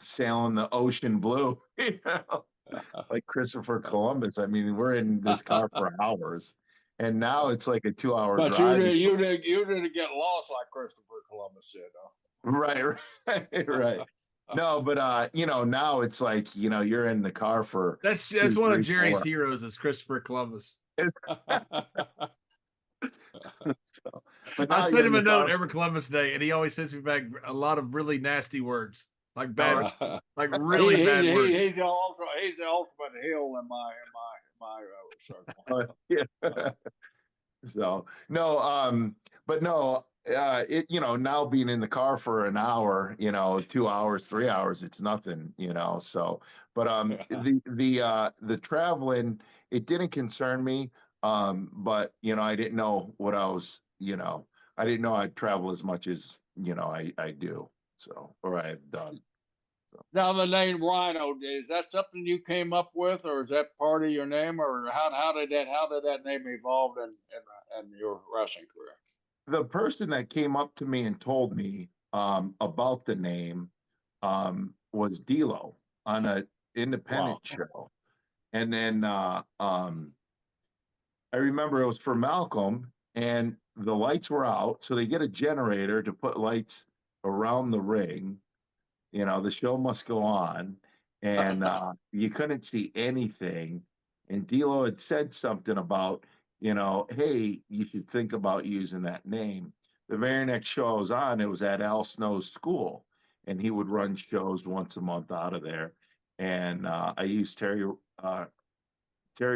Speaker 2: sailing the ocean blue, like Christopher Columbus. I mean, we're in this car for hours, and now it's like a 2-hour
Speaker 3: But
Speaker 2: drive.
Speaker 3: you didn't get lost like Christopher Columbus did, huh?
Speaker 2: Right, right. No, but now it's like, you're in the car for
Speaker 1: That's
Speaker 2: 2,
Speaker 1: one of
Speaker 2: 3,
Speaker 1: Jerry's
Speaker 2: 4.
Speaker 1: heroes is Christopher Columbus.
Speaker 2: So, but
Speaker 1: I
Speaker 2: now
Speaker 1: sent
Speaker 2: you're in
Speaker 1: him a
Speaker 2: the
Speaker 1: note
Speaker 2: car.
Speaker 1: every Columbus Day, and he always sends me back a lot of really nasty words, like
Speaker 2: Oh,
Speaker 1: like really bad words.
Speaker 3: He's the ultimate heel in my circle.
Speaker 2: yeah. So no, but no, now being in the car for an hour, 2 hours, 3 hours, it's nothing, so, but the traveling, it didn't concern me. But I didn't know what I was, I didn't know I'd travel as much as, I do. So, or I've done. So.
Speaker 3: Now the name Rhino, is that something you came up with, or is that part of your name, or how did that name evolve in your wrestling career?
Speaker 2: The person that came up to me and told me about the name was D'Lo on an independent show. And then I remember it was for Malcolm, and the lights were out, so they get a generator to put lights around the ring. The show must go on, and you couldn't see anything. And D'Lo had said something about, hey, you should think about using that name. The very next show I was on, it was at Al Snow's school, and he would run shows once a month out of there. And I used Terry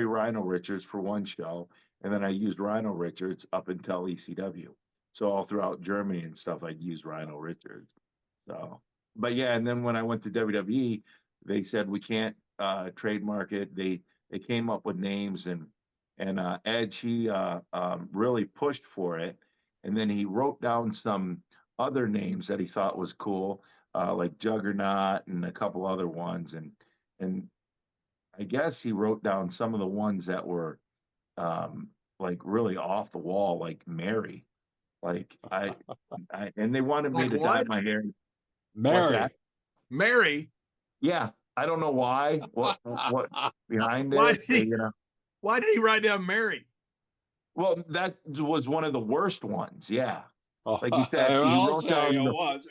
Speaker 2: Rhino Richards for one show, and then I used Rhino Richards up until ECW. So all throughout Germany and stuff, I'd use Rhino Richards. So, but yeah, and then when I went to WWE, they said we can't trademark it. They came up with names, and Edge, he really pushed for it, and then he wrote down some other names that he thought was cool, like Juggernaut and a couple other ones, and I guess he wrote down some of the ones that were like really off the wall, like Mary. Like and they wanted me
Speaker 1: Like
Speaker 2: to dye
Speaker 1: what?
Speaker 2: my hair. What's
Speaker 3: Mary.
Speaker 2: that?
Speaker 1: Mary.
Speaker 2: Yeah, I don't know why. What behind
Speaker 1: Why
Speaker 2: it?
Speaker 1: did he? Why did he write down Mary?
Speaker 2: Well, that was one of the worst ones. Yeah, like you said, he
Speaker 3: I'll
Speaker 2: wrote
Speaker 3: say
Speaker 2: down
Speaker 3: it
Speaker 2: the
Speaker 3: was.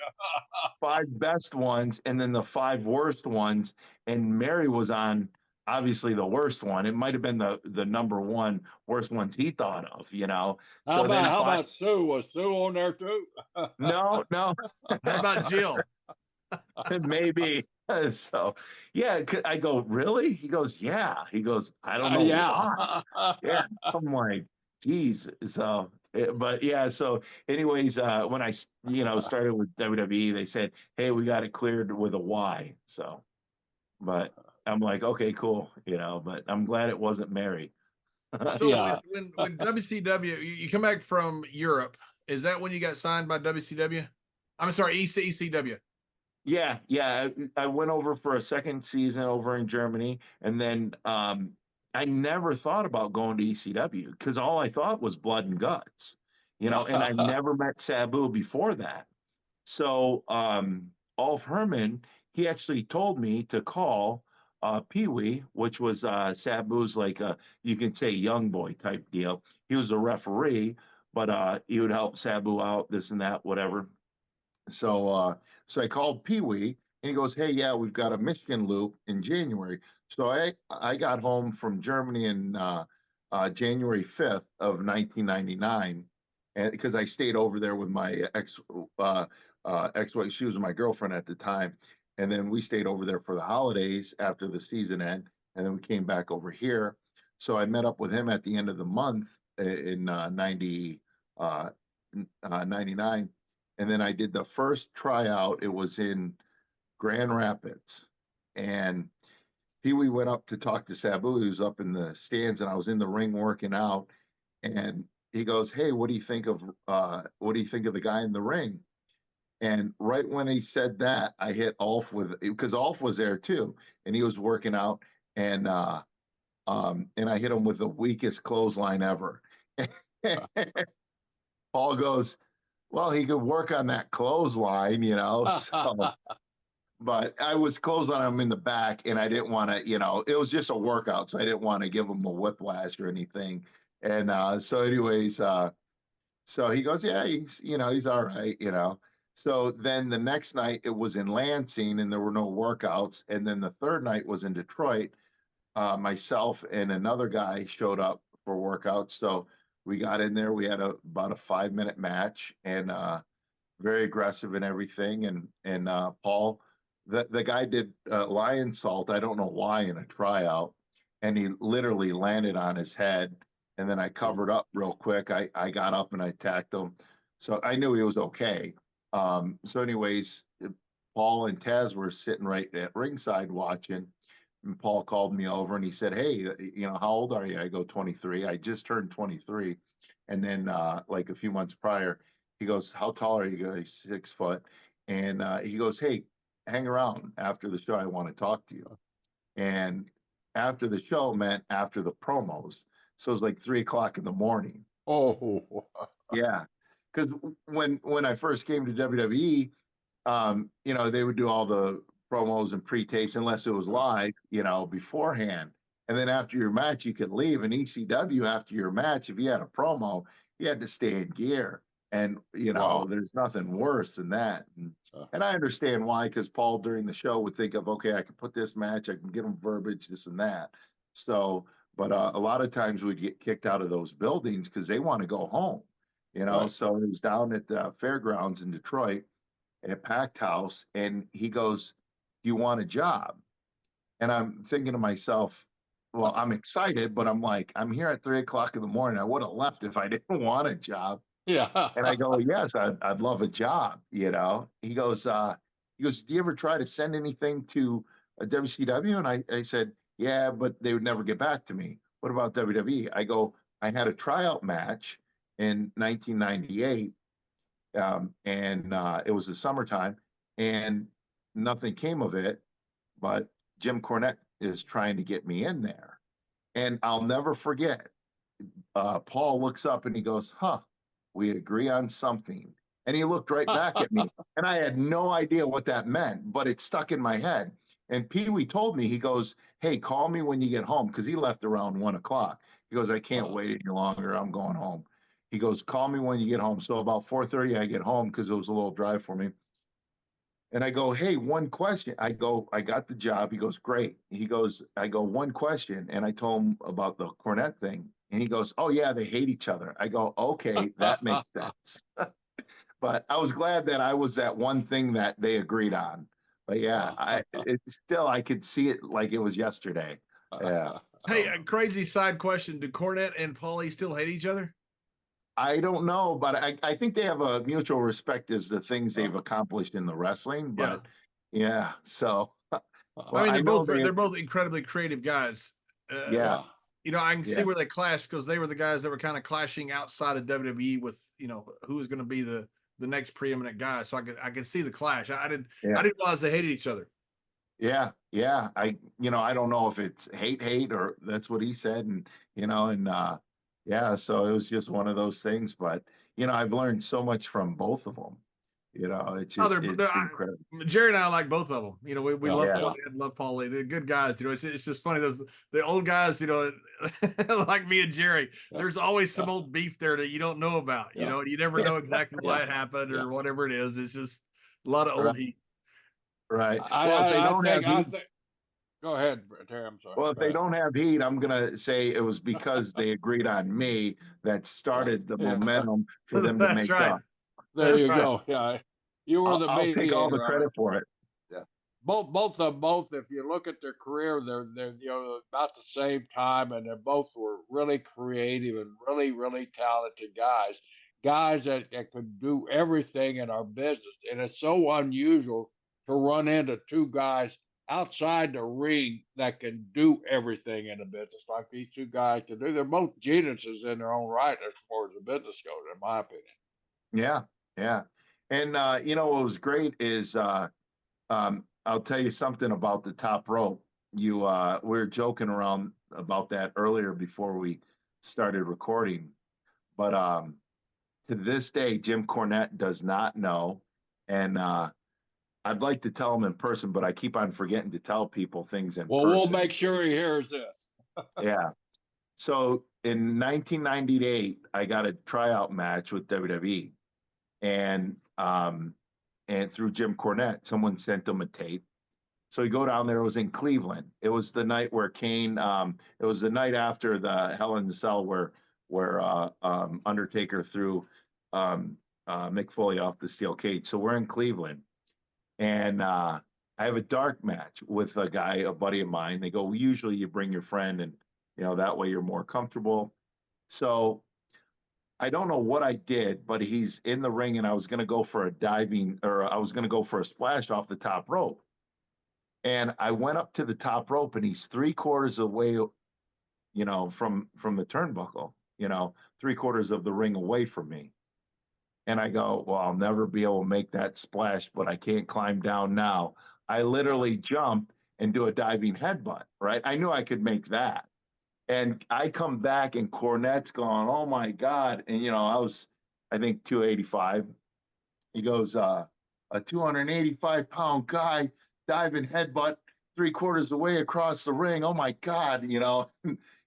Speaker 2: 5 best ones and then the 5 worst ones, and Mary was on obviously the worst one. It might have been the number one worst ones he thought of. So then
Speaker 3: How about Sue? Was Sue on there too?
Speaker 2: no.
Speaker 1: How about Jill?
Speaker 2: Maybe. So yeah, I go, really? He goes, yeah. He goes, I don't know why. Yeah, I'm like, geez. So but yeah, so anyways, when I started with WWE, they said, hey, we got it cleared with a Y. So but I'm like, okay, cool, but I'm glad it wasn't Mary.
Speaker 1: So when WCW, you come back from Europe, is that when you got signed by WCW? I'm sorry, ECW.
Speaker 2: Yeah. I went over for a second season over in Germany, and then I never thought about going to ECW because all I thought was blood and guts, and I never met Sabu before that. So Ulf Herman, he actually told me to call Pee Wee, which was Sabu's like you can say young boy type deal. He was a referee, but he would help Sabu out, this and that, whatever. So I called Pee Wee, and he goes, "Hey, yeah, we've got a Michigan loop in January." So I got home from Germany in January 5th of 1999, and because I stayed over there with my ex-wife, she was my girlfriend at the time, and then we stayed over there for the holidays after the season end, and then we came back over here. So I met up with him at the end of the month in 99, and then I did the first tryout. It was in Grand Rapids, and Pee Wee went up to talk to Sabu. He was up in the stands, and I was in the ring working out. And he goes, "Hey, what do you think of the guy in the ring?" And right when he said that, I hit Ulf because Ulf was there too, and he was working out, and I hit him with the weakest clothesline ever. Paul goes, Well, he could work on that clothesline, you know. So, but I was clotheslining him in the back, and I didn't want to, you know, it was just a workout, so I didn't want to give him a whiplash or anything. And so, anyways, so he goes, yeah, he's all right, you know. So then the next night it was in Lansing, and there were no workouts. And then the third night was in Detroit. Myself and another guy showed up for workouts. So we got in there. We had about a 5-minute match, and very aggressive and everything. And Paul, the guy did lion salt. I don't know why, in a tryout, and he literally landed on his head. And then I covered up real quick. I got up and I attacked him, so I knew he was okay. So, anyways, Paul and Taz were sitting right at ringside watching. And Paul called me over and he said, "Hey, you know, how old are you?" I go, 23. I just turned 23. And then, like a few months prior, he goes, "How tall are you?" I go, 6 foot. And he goes, "Hey, hang around after the show. I want to talk to you." And after the show meant after the promos. So it was like 3 o'clock in the morning.
Speaker 3: Oh,
Speaker 2: Yeah. Because when I first came to WWE, you know, they would do all the promos and pre-tapes unless it was live, you know, beforehand. And then after your match, you could leave. And ECW, after your match, if you had a promo, you had to stay in gear. And, you know,
Speaker 3: wow.
Speaker 2: there's nothing worse than that. And I understand why, because Paul during the show would think of, okay, I can put this match, I can get them verbiage, this and that. So, but a lot of times we'd get kicked out of those buildings because they want to go home, you know.
Speaker 3: Right.
Speaker 2: So it was down at the fairgrounds in Detroit, in a packed house, and he goes, "Do you want a job?" And I'm thinking to myself, well, I'm excited, but I'm like, I'm here at 3 o'clock in the morning. I would have left if I didn't want a job.
Speaker 3: Yeah.
Speaker 2: And I go, yes, I'd love a job, you know. He goes, "Do you ever try to send anything to a WCW?" And I said, yeah, but they would never get back to me. What about WWE? I go, I had a tryout match in 1998, and it was the summertime, and nothing came of it. But Jim Cornette is trying to get me in there, and I'll never forget. Paul looks up and he goes, "Huh, we agree on something." And he looked right back at me, and I had no idea what that meant, but it stuck in my head. And Pee Wee told me, he goes, "Hey, call me when you get home," because he left around 1 o'clock. He goes, "I can't wait any longer. I'm going home." He goes, "Call me when you get home." So about 4:30, I get home because it was a little drive for me. And I go, "Hey, one question." I go, "I got the job." He goes, "Great." He goes, I go, "One question." And I told him about the Cornette thing. And he goes, "Oh, yeah, they hate each other." I go, "Okay, that makes sense." But I was glad that I was that one thing that they agreed on. But yeah, I could see it like it was yesterday. Yeah.
Speaker 1: Hey, a crazy side question. Do Cornette and Paulie still hate each other?
Speaker 2: I don't know, but I think they have a mutual respect as the things they've accomplished in the wrestling. But yeah, so well,
Speaker 1: I mean,
Speaker 2: I know
Speaker 1: they're both incredibly creative guys.
Speaker 2: Yeah.
Speaker 1: You know, I can see where they clashed because they were the guys that were kind of clashing outside of WWE with, you know, who was going to be the next preeminent guy. So I could see the clash. I didn't realize they hated each other.
Speaker 2: Yeah, yeah. I don't know if it's hate or that's what he said, and yeah. So it was just one of those things. But I've learned so much from both of them. It's just it's incredible.
Speaker 1: Jerry and I like both of them. You know, we love
Speaker 2: Yeah.
Speaker 1: love Paulie. They're good guys. You know, it's just funny the old guys. You know, like me and Jerry. There's always some old beef there that you don't know about. You know, you never know exactly why it happened or whatever it is. It's just a lot of old heat.
Speaker 2: Right.
Speaker 3: I think. Go ahead, Terry. I'm sorry.
Speaker 2: Well, if they don't have heat, I'm gonna say it was because they agreed on me that started the momentum for them to make up.
Speaker 3: There you go. Yeah, you were the
Speaker 2: I'll take all the credit for it.
Speaker 3: Yeah, both. If you look at their career, they're about the same time, and they both were really creative and really talented guys. Guys that could do everything in our business, and it's so unusual to run into two guys outside the ring that can do everything in the business like these two guys can do. They're both geniuses in their own right as far as the business goes, in my opinion.
Speaker 2: Yeah, yeah. And what was great is I'll tell you something about the top rope. We were joking around about that earlier before we started recording, but to this day, Jim Cornette does not know. And I'd like to tell him in person, but I keep on forgetting to tell people things in person.
Speaker 3: We'll make sure he hears this.
Speaker 2: Yeah. So in 1998, I got a tryout match with WWE, and through Jim Cornette, someone sent him a tape. So you go down there. It was in Cleveland. It was the night where Kane. It was the night after the Hell in the Cell where Undertaker threw Mick Foley off the steel cage. So we're in Cleveland, and I have a dark match with a guy, a buddy of mine. They go, well, usually you bring your friend, and that way you're more comfortable. So I don't know what I did, but he's in the ring, and I was going to go for a diving, or I was going to go for a splash off the top rope. And I went up to the top rope, and he's 3/4 away, from the turnbuckle, 3/4 of the ring away from me. And I go, well, I'll never be able to make that splash, but I can't climb down now. I literally jump and do a diving headbutt, right? I knew I could make that. And I come back, and Cornette's going, oh my God. And, I was, I think, 285. He goes, a 285-pound guy diving headbutt 3/4 away across the ring. Oh my God.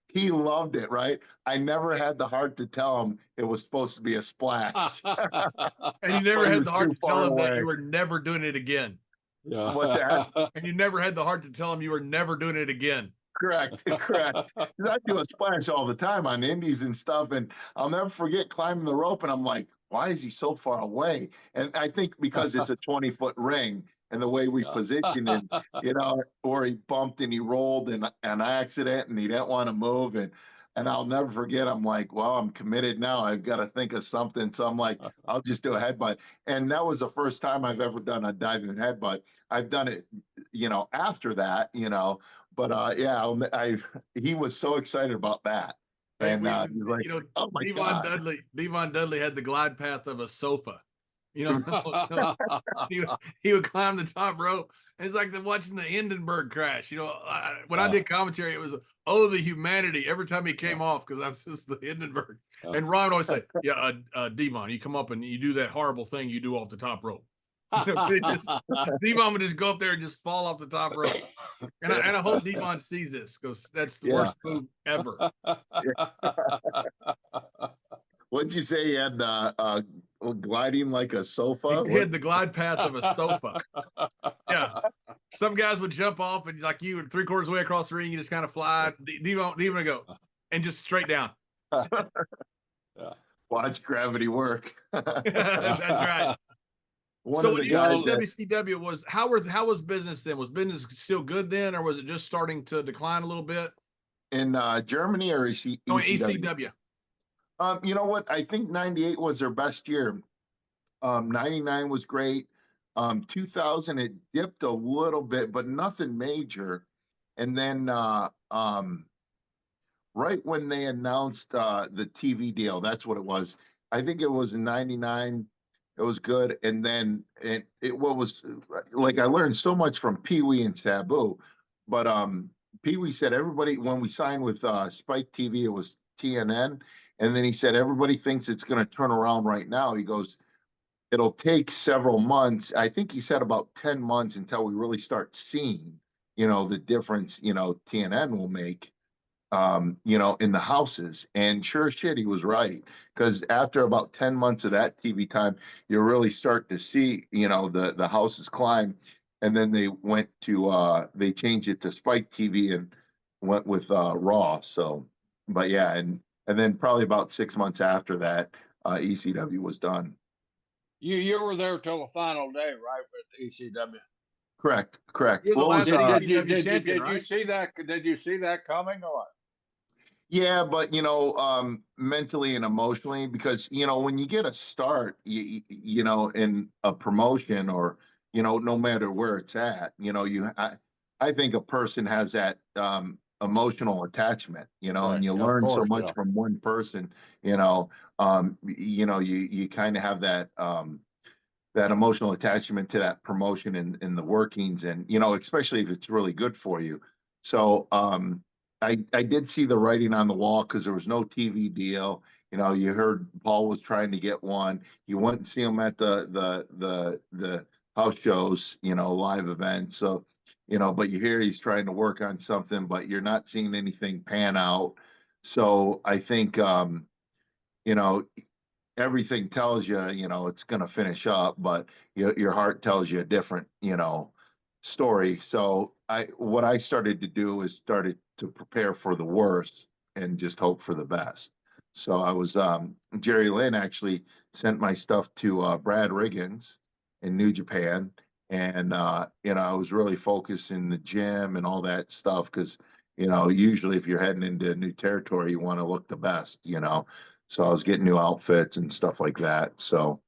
Speaker 2: He loved it, right? I never had the heart to tell him it was supposed to be a splash.
Speaker 1: And you never had the heart to tell him that you were never doing it again.
Speaker 3: Yeah.
Speaker 2: What's that?
Speaker 1: And you never had the heart to tell him you were never doing it again.
Speaker 2: Correct. I do a splash all the time on indies and stuff, and I'll never forget climbing the rope, and I'm like, why is he so far away? And I think because it's a 20-foot ring, and the way we positioned him, or he bumped and he rolled and an accident, and he didn't want to move, and I'll never forget. I'm like, well, I'm committed now. I've got to think of something. So I'm like, I'll just do a headbutt. And that was the first time I've ever done a diving headbutt. I've done it, after that, but he was so excited about that. And he's like, oh my God.
Speaker 1: Devon Dudley had the glide path of a sofa. He would climb the top rope. And it's like watching the Hindenburg crash. When I did commentary, it was, the humanity every time he came off, because I was just the Hindenburg. And Ron would always say, Devon, you come up and you do that horrible thing you do off the top rope. Devon would just go up there and just fall off the top rope. And I hope Devon sees this, because that's the worst move ever.
Speaker 2: What'd you say? He had gliding like a sofa?
Speaker 1: He had the glide path of a sofa. Yeah. Some guys would jump off, and like you, 3/4 way across the ring, you just kind of fly. Devon would go and just straight down.
Speaker 2: Watch gravity work.
Speaker 1: That's right. So when you were in WCW, how was business then? Was business still good then, or was it just starting to decline a little bit?
Speaker 2: In Germany or ECW?
Speaker 1: No, ECW.
Speaker 2: You know what? I think 98 was their best year. 99 was great. 2000, it dipped a little bit, but nothing major. And then right when they announced the TV deal, that's what it was. I think it was in 99. It was good. And then what was like, I learned so much from Pee Wee and Sabu, but Pee Wee said everybody, when we signed with Spike TV, it was TNN. And then he said, everybody thinks it's going to turn around right now. He goes, it'll take several months. I think he said about 10 months until we really start seeing, the difference, TNN will make, in the houses. And sure as shit, he was right. Because after about 10 months of that TV time, you really start to see, the houses climb. And then they went to, they changed it to Spike TV and went with Raw. So, but yeah, and then probably about 6 months after that, ECW was done.
Speaker 3: You were there till the final day, right, with ECW?
Speaker 2: Correct.
Speaker 1: You're the last ECW champion,
Speaker 3: right? Did you see that coming or what?
Speaker 2: Yeah, but mentally and emotionally, because when you get a start, in a promotion or no matter where it's at, I think a person has that emotional attachment,
Speaker 3: Right.
Speaker 2: and you learn so much from one person, you kind of have that that emotional attachment to that promotion and the workings, and especially if it's really good for you. So I did see the writing on the wall, because there was no TV deal, You heard Paul was trying to get one. You went and see him at the house shows, live events. So, but you hear he's trying to work on something, but you're not seeing anything pan out. So I think, you know, everything tells you, it's going to finish up, but your heart tells you a different, story. So what I started to do is started to prepare for the worst and just hope for the best. So I was, Jerry Lynn actually sent my stuff to Brad Riggins in New Japan. And, I was really focused in the gym and all that stuff because, usually if you're heading into new territory, you want to look the best, So I was getting new outfits and stuff like that. So,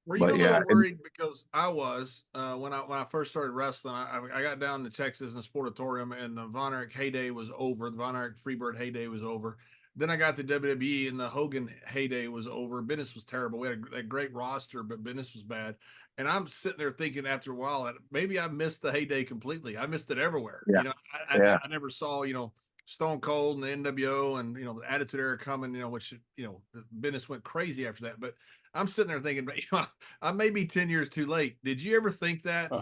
Speaker 1: Were you
Speaker 2: but
Speaker 1: a
Speaker 2: yeah,
Speaker 1: little worried because I was when I first started wrestling? I got down to Texas in the Sportatorium, and the Von Erich heyday was over. The Von Erich Freebird heyday was over. Then I got to WWE, and the Hogan heyday was over. Business was terrible. We had a great roster, but business was bad. And I'm sitting there thinking after a while that maybe I missed the heyday completely. I missed it everywhere.
Speaker 2: yeah, yeah.
Speaker 1: I never saw Stone Cold and the NWO and the Attitude Era coming. Which the business went crazy after that, but. I'm sitting there thinking, I may be 10 years too late. Did you ever think that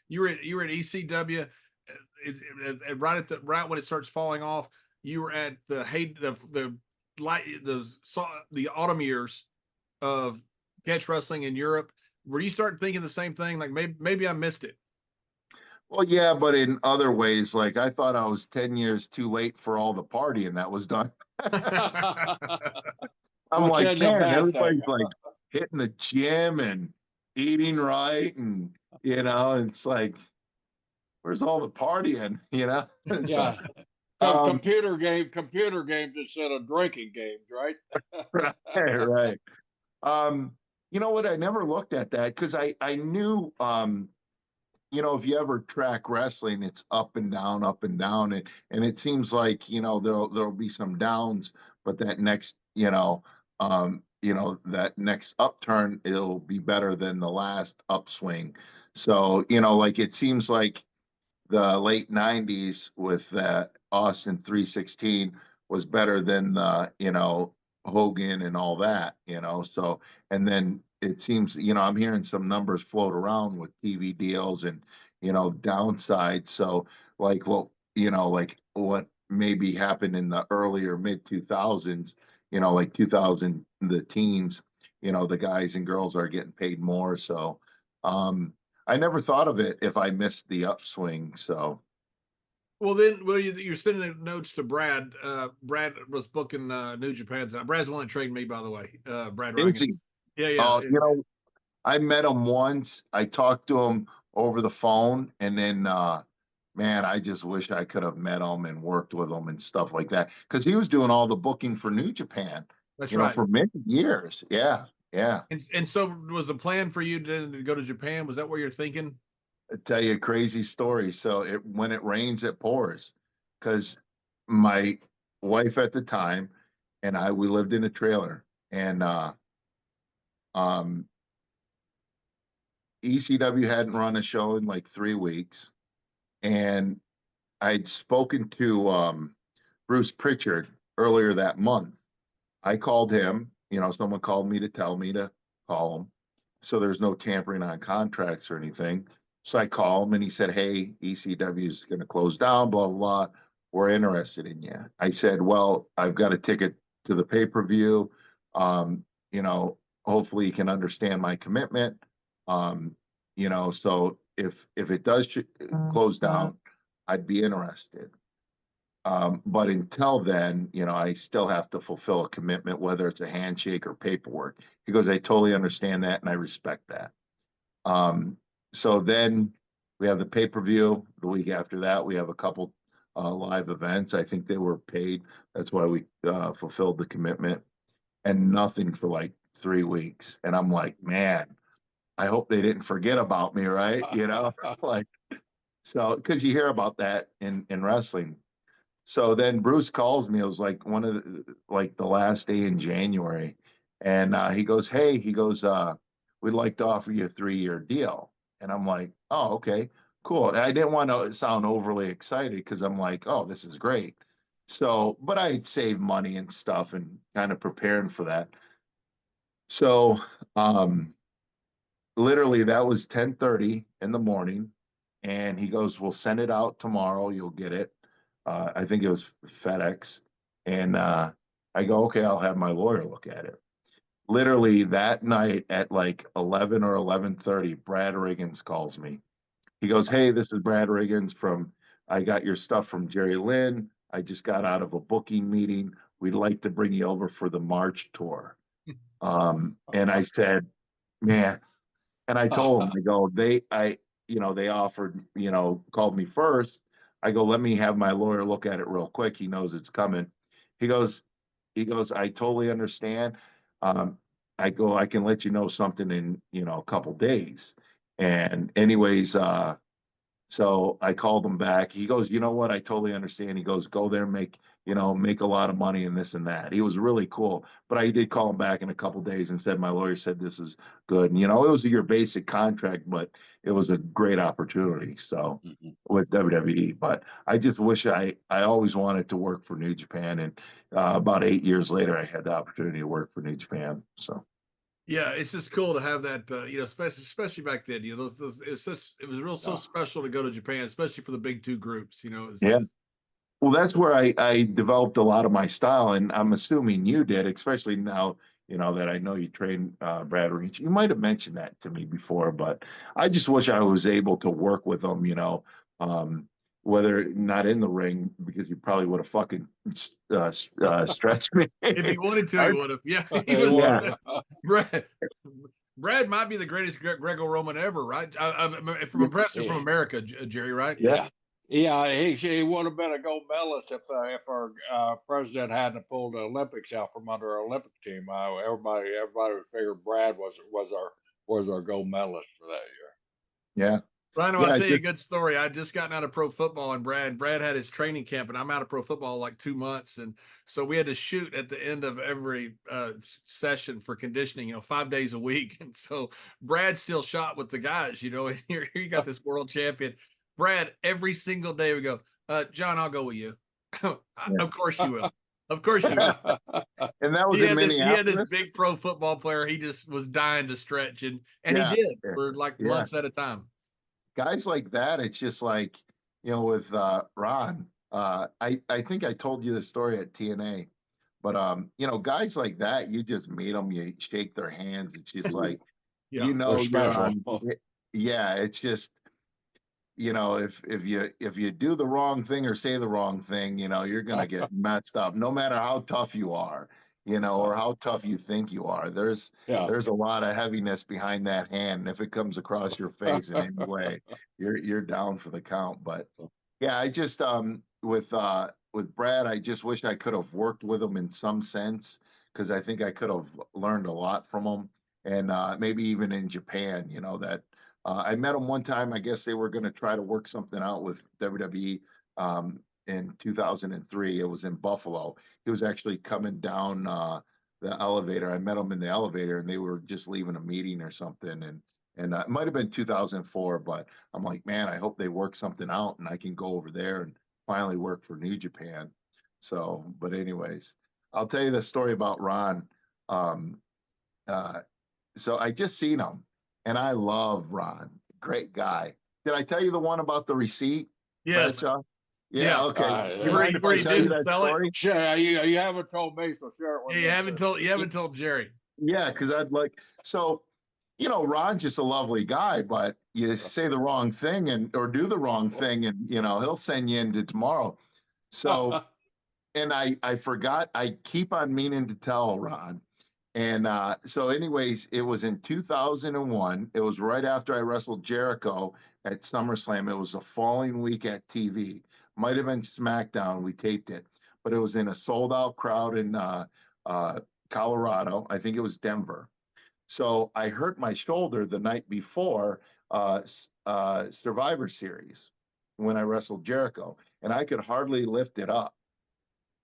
Speaker 1: you were at ECW, right when it starts falling off? You were at the autumn years of catch wrestling in Europe. Were you start thinking the same thing? Like maybe I missed it.
Speaker 2: Well, yeah, but in other ways, like I thought I was 10 years too late for all the partying that was done. I'm
Speaker 3: Which
Speaker 2: like,
Speaker 3: is a
Speaker 2: man,
Speaker 3: bad thing.
Speaker 2: everybody's like hitting the gym and eating right, and it's like, where's all the partying?
Speaker 3: Yeah. Computer games instead of drinking games, right?
Speaker 2: Right. You know what? I never looked at that because I knew, if you ever track wrestling, it's up and down, and it seems like there'll be some downs, but that next that next upturn, it'll be better than the last upswing. So like it seems like the late 90s with Austin 316 was better than the Hogan and all that, so and then it seems I'm hearing some numbers float around with TV deals and downsides. So like like what maybe happened in the earlier mid 2000s, like 2000, the teens, the guys and girls are getting paid more. So I never thought of it if I missed the upswing. So,
Speaker 1: you're sending notes to Brad. Brad was booking New Japan. Brad's the one that trained me, by the way. Brad
Speaker 2: is
Speaker 1: Ryan.
Speaker 2: he?
Speaker 1: Yeah,
Speaker 2: Oh,
Speaker 1: yeah.
Speaker 2: I met him once. I talked to him over the phone, and then, man, I just wish I could have met him and worked with him and stuff like that because he was doing all the booking for New Japan,
Speaker 1: That's right.
Speaker 2: for many years. Yeah, yeah.
Speaker 1: And so, was the plan for you to go to Japan? Was that what you're thinking?
Speaker 2: I tell you a crazy story. So when it rains, it pours, because my wife at the time and we lived in a trailer, and um, ECW hadn't run a show in like 3 weeks, and I'd spoken to Bruce Pritchard earlier that month. I called him. Someone called me to tell me to call him. So there's no tampering on contracts or anything. So I call him and he said, "Hey, ECW is going to close down, blah, blah, blah. We're interested in you." I said, "Well, I've got a ticket to the pay-per-view. Um, you know, hopefully you can understand my commitment. Um, so if it does close down, I'd be interested. But until then, I still have to fulfill a commitment, whether it's a handshake or paperwork." He goes, "I totally understand that and I respect that." So then we have the pay-per-view. The week after that, we have a couple live events. I think they were paid. That's why we fulfilled the commitment, and nothing for like 3 weeks. And I'm like, man, I hope they didn't forget about me, right? Like, so because you hear about that in wrestling. So then Bruce calls me. It was like like the last day in January, and he goes, "Hey," he goes, "we'd like to offer you a 3-year deal." And I'm like, "Oh, okay, cool." And I didn't want to sound overly excited because I'm like, "Oh, this is great." So, but I had saved money and stuff and kind of preparing for that. So, literally that was 10:30 in the morning. And he goes, we'll send it out tomorrow. You'll get it. I think it was FedEx. And I go, okay, I'll have my lawyer look at it. Literally that night at like 11 or 11:30, Brad Riggins calls me. He goes, hey, this is Brad Riggins I got your stuff from Jerry Lynn. I just got out of a booking meeting. We'd like to bring you over for the March tour. And I said, man, and I told him, I go, they offered, called me first. I go, let me have my lawyer look at it real quick. He knows it's coming. He goes, I totally understand. Um, I go, I can let you know something in, a couple days. And anyways, so I called him back. He goes, you know what? I totally understand. He goes, go there, make a lot of money and this and that. He was really cool. But I did call him back in a couple days and said, my lawyer said this is good. And, it was your basic contract, but it was a great opportunity. So with WWE, but I just wish I always wanted to work for New Japan. And about 8 years later, I had the opportunity to work for New Japan. So.
Speaker 1: Yeah, it's just cool to have that, especially back then. It was real so special to go to Japan, especially for the big two groups.
Speaker 2: Yeah. Well, that's where I developed a lot of my style, and I'm assuming you did, especially now, that I know you train Brad Reach. You might have mentioned that to me before, but I just wish I was able to work with him, whether not in the ring, because he probably would have fucking stretched me.
Speaker 1: If he wanted to, he would have. Yeah, he was. Brad might be the greatest Greco-Roman ever, right? From America, Jerry, right?
Speaker 3: Yeah. Yeah, he would have been a gold medalist if our president hadn't pulled the Olympics out from under our Olympic team. Everybody figured Brad was our gold medalist for that
Speaker 2: year. Yeah.
Speaker 1: Rhino, I'll tell you a good story. I'd just gotten out of pro football, and Brad had his training camp, and I'm out of pro football like 2 months, and so we had to shoot at the end of every session for conditioning, 5 days a week, and so Brad still shot with the guys, and here you got this world champion, Brad. Every single day we go, John, I'll go with you. Of course you will. Of course you will.
Speaker 2: And that was in Minneapolis.
Speaker 1: He had this big pro football player. He just was dying to stretch, and he did for like months at a time.
Speaker 2: Guys like that, it's just like, with Ron, I think I told you the story at TNA, but guys like that, you just meet them, you shake their hands. It's just like, it's just, if you do the wrong thing or say the wrong thing, you're gonna get messed up, no matter how tough you are, or how tough you think you are. There's a lot of heaviness behind that hand. And if it comes across your face in any way, you're down for the count. But yeah, I just with Brad, I just wish I could have worked with him in some sense, because I think I could have learned a lot from him. And maybe even in Japan, that I met him one time. I guess they were going to try to work something out with WWE in 2003. It was in Buffalo. He was actually coming down the elevator. I met him in the elevator, and they were just leaving a meeting or something. And it might have been 2004, but I'm like, man, I hope they work something out and I can go over there and finally work for New Japan. So, but anyways, I'll tell you the story about Ron. So I just seen him, and I love Ron. Great guy. Did I tell you the one about the receipt?
Speaker 1: Yes.
Speaker 2: Bradshaw? Yeah. Okay.
Speaker 1: Where he didn't sell it?
Speaker 3: Sure. You haven't told me, so share it with me.
Speaker 1: You haven't told Jerry.
Speaker 2: Yeah, because I'd like Ron's just a lovely guy, but you say the wrong thing or do the wrong thing, and he'll send you into tomorrow. So, and I forgot. I keep on meaning to tell Ron. And so anyways, it was in 2001. It was right after I wrestled Jericho at SummerSlam. It was the following week at TV. Might have been SmackDown. We taped it. But it was in a sold-out crowd in Colorado. I think it was Denver. So I hurt my shoulder the night before Survivor Series when I wrestled Jericho. And I could hardly lift it up.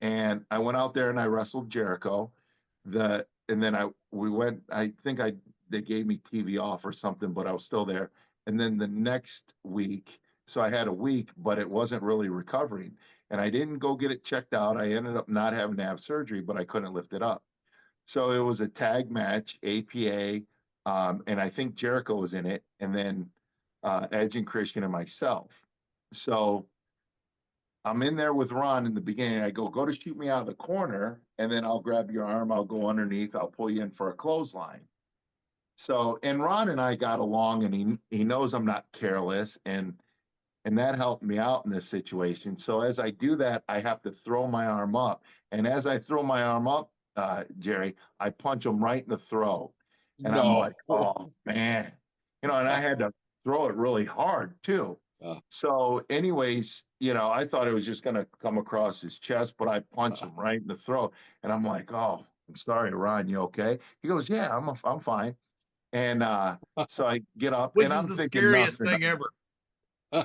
Speaker 2: And I went out there and I wrestled Jericho. And then they gave me TV off or something, but I was still there. And then the next week, so I had a week, but it wasn't really recovering. and I didn't go get it checked out. I ended up not having to have surgery, but I couldn't lift it up. So it was a tag match, APA, and I think Jericho was in it, and then Edge and Christian and myself. So I'm in there with Ron in the beginning. I go to shoot me out of the corner, and then I'll grab your arm. I'll go underneath. I'll pull you in for a clothesline. So, and Ron and I got along, and he knows I'm not careless, and that helped me out in this situation. So as I do that, I have to throw my arm up, and as I throw my arm up, Jerry, I punch him right in the throat, and I'm like, oh man, and I had to throw it really hard too. So, anyways, I thought it was just going to come across his chest, but I punched him right in the throat, and I'm like, oh, I'm sorry, Ron, you okay? He goes, yeah, I'm fine. And so I get up,
Speaker 1: which
Speaker 2: and I'm
Speaker 1: is the
Speaker 2: thinking
Speaker 1: scariest
Speaker 2: nothing.
Speaker 1: thing ever.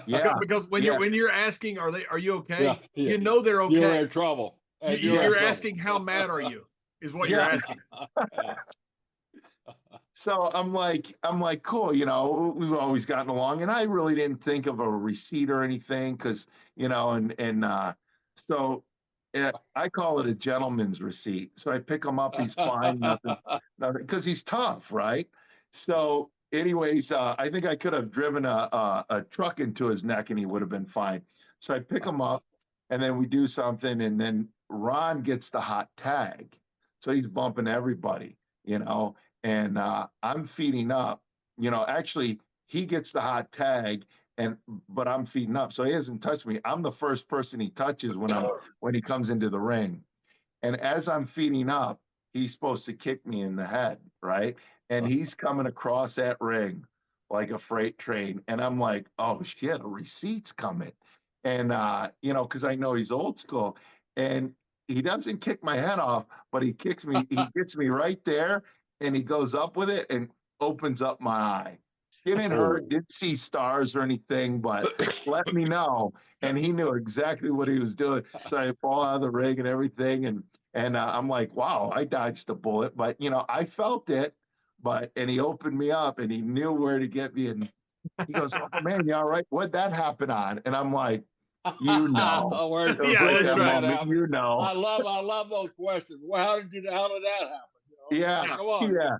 Speaker 2: Yeah,
Speaker 1: because when you're asking, are you okay?
Speaker 3: Yeah.
Speaker 1: They're okay.
Speaker 3: You're in trouble.
Speaker 1: You're asking, how mad are you? Is what you're asking.
Speaker 2: So I'm like, cool. We've always gotten along, and I really didn't think of a receipt or anything because, so I call it a gentleman's receipt. So I pick him up. He's fine. Nothing, because he's tough, right? So, anyways, I think I could have driven a truck into his neck, and he would have been fine. So I pick him up, and then we do something, and then Ron gets the hot tag. So he's bumping everybody, and I'm feeding up. Actually, he gets the hot tag, but I'm feeding up, so he hasn't touched me. I'm the first person he touches when he comes into the ring, and as I'm feeding up, he's supposed to kick me in the head, right? And he's coming across that ring like a freight train, and I'm like, oh shit, a receipt's coming, and because I know he's old school, and he doesn't kick my head off, but he kicks me. He gets me right there, and he goes up with it and opens up my eye. Didn't hurt, didn't see stars or anything, but let me know. And he knew exactly what he was doing. So I fall out of the ring and everything, and I'm like, wow, I dodged a bullet, but I felt it. And he opened me up, and he knew where to get me. And he goes, "Oh man, you all right? What'd that happen on?" And I'm like,
Speaker 3: Yeah, that's right. I love those questions. Well, how did that happen?
Speaker 2: Yeah,
Speaker 3: Come on.
Speaker 2: yeah.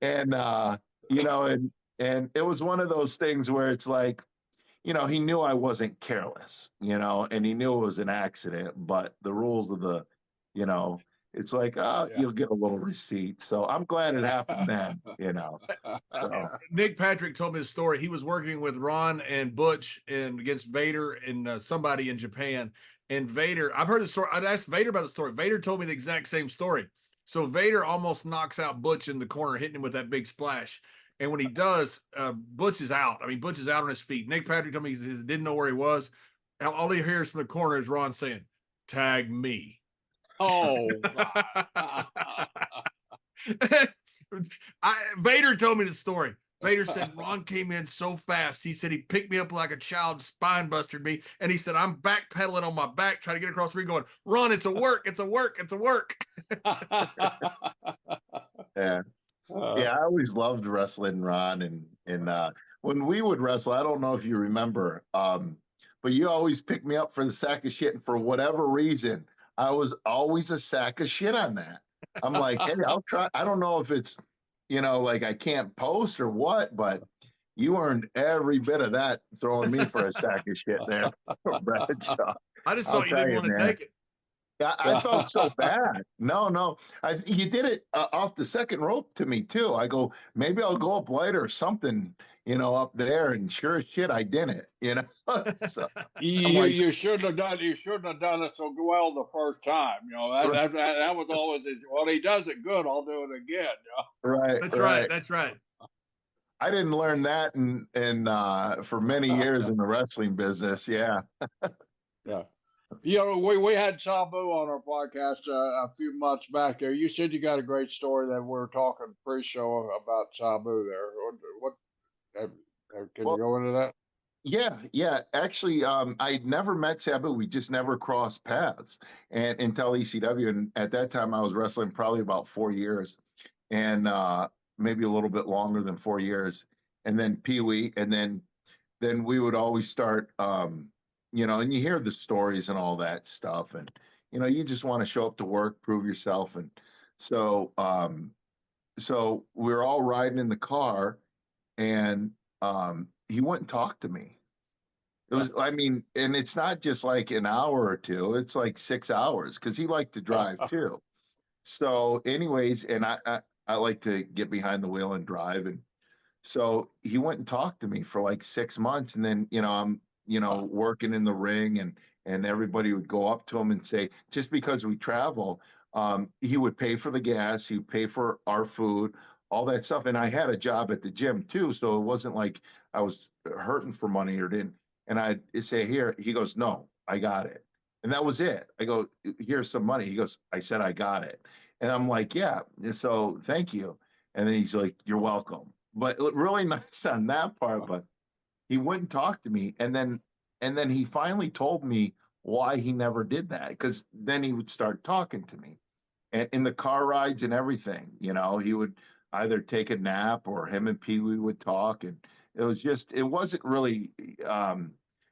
Speaker 2: And and it was one of those things where it's like, he knew I wasn't careless, and he knew it was an accident, but the rules of the, it's like, you'll get a little receipt. So I'm glad it happened then, So.
Speaker 1: Nick Patrick told me the story. He was working with Ron and Butch and against Vader and somebody in Japan. And Vader, I've heard the story. I'd asked Vader about the story. Vader told me the exact same story. So Vader almost knocks out Butch in the corner, hitting him with that big splash. And when he does, Butch is out. I mean, Butch is out on his feet. Nick Patrick told me he didn't know where he was. All he hears from the corner is Ron saying, "Tag me."
Speaker 3: Oh,
Speaker 1: Vader told me the story. Vader said Ron came in so fast. He said he picked me up like a child, spine busted me, and he said I'm backpedaling on my back trying to get across the ring, going, "Ron, it's a work, it's a work, it's a work."
Speaker 2: Yeah. Yeah, I always loved wrestling, Ron, and when we would wrestle, I don't know if you remember, but you always picked me up for the sack of shit, and for whatever reason, I was always a sack of shit on that. I'm like, hey, I'll try. I don't know if it's, like I can't post or what, but you earned every bit of that throwing me for a sack of shit there, Bradshaw.
Speaker 1: I just thought you didn't want to take it.
Speaker 2: I felt so bad. No. You did it off the second rope to me too. I go, maybe I'll go up later or something, up there. And sure as shit, I didn't. So,
Speaker 3: you shouldn't have done. You shouldn't have done it so well the first time. That was always his. Well, he does it good. I'll do it again.
Speaker 2: Right.
Speaker 1: That's right. That's right.
Speaker 2: I didn't learn that in for many years in the wrestling business. Yeah.
Speaker 3: Yeah. We had Sabu on our podcast a few months back there. You said you got a great story that we were talking pre-show about Sabu there. What can you go into that?
Speaker 2: Yeah. Actually, I never met Sabu. We just never crossed paths and until ECW. And at that time, I was wrestling probably about 4 years, and maybe a little bit longer than 4 years. And then Pee Wee, and then we would always start. and you hear the stories and all that stuff, and you just want to show up to work, prove yourself, and so so we're all riding in the car, and he wouldn't talk to me. It was, I mean, and it's not just like an hour or two; it's like 6 hours because he liked to drive too. So, anyways, and I like to get behind the wheel and drive, and so he went and talked to me for like 6 months, and then I'm working in the ring, and everybody would go up to him and say, just because we travel, he would pay for the gas, he would pay for our food, all that stuff, and I had a job at the gym too, so it wasn't like I was hurting for money or didn't. And I'd say, here, he goes, no, I got it, and that was it. I go, here's some money. He goes, I said I got it, and I'm like, yeah, so thank you. And then he's like, you're welcome. But really nice on that part, but he wouldn't talk to me. And then he finally told me why he never did that, because then he would start talking to me. And in the car rides and everything, he would either take a nap or him and Pee Wee would talk. And it wasn't really, it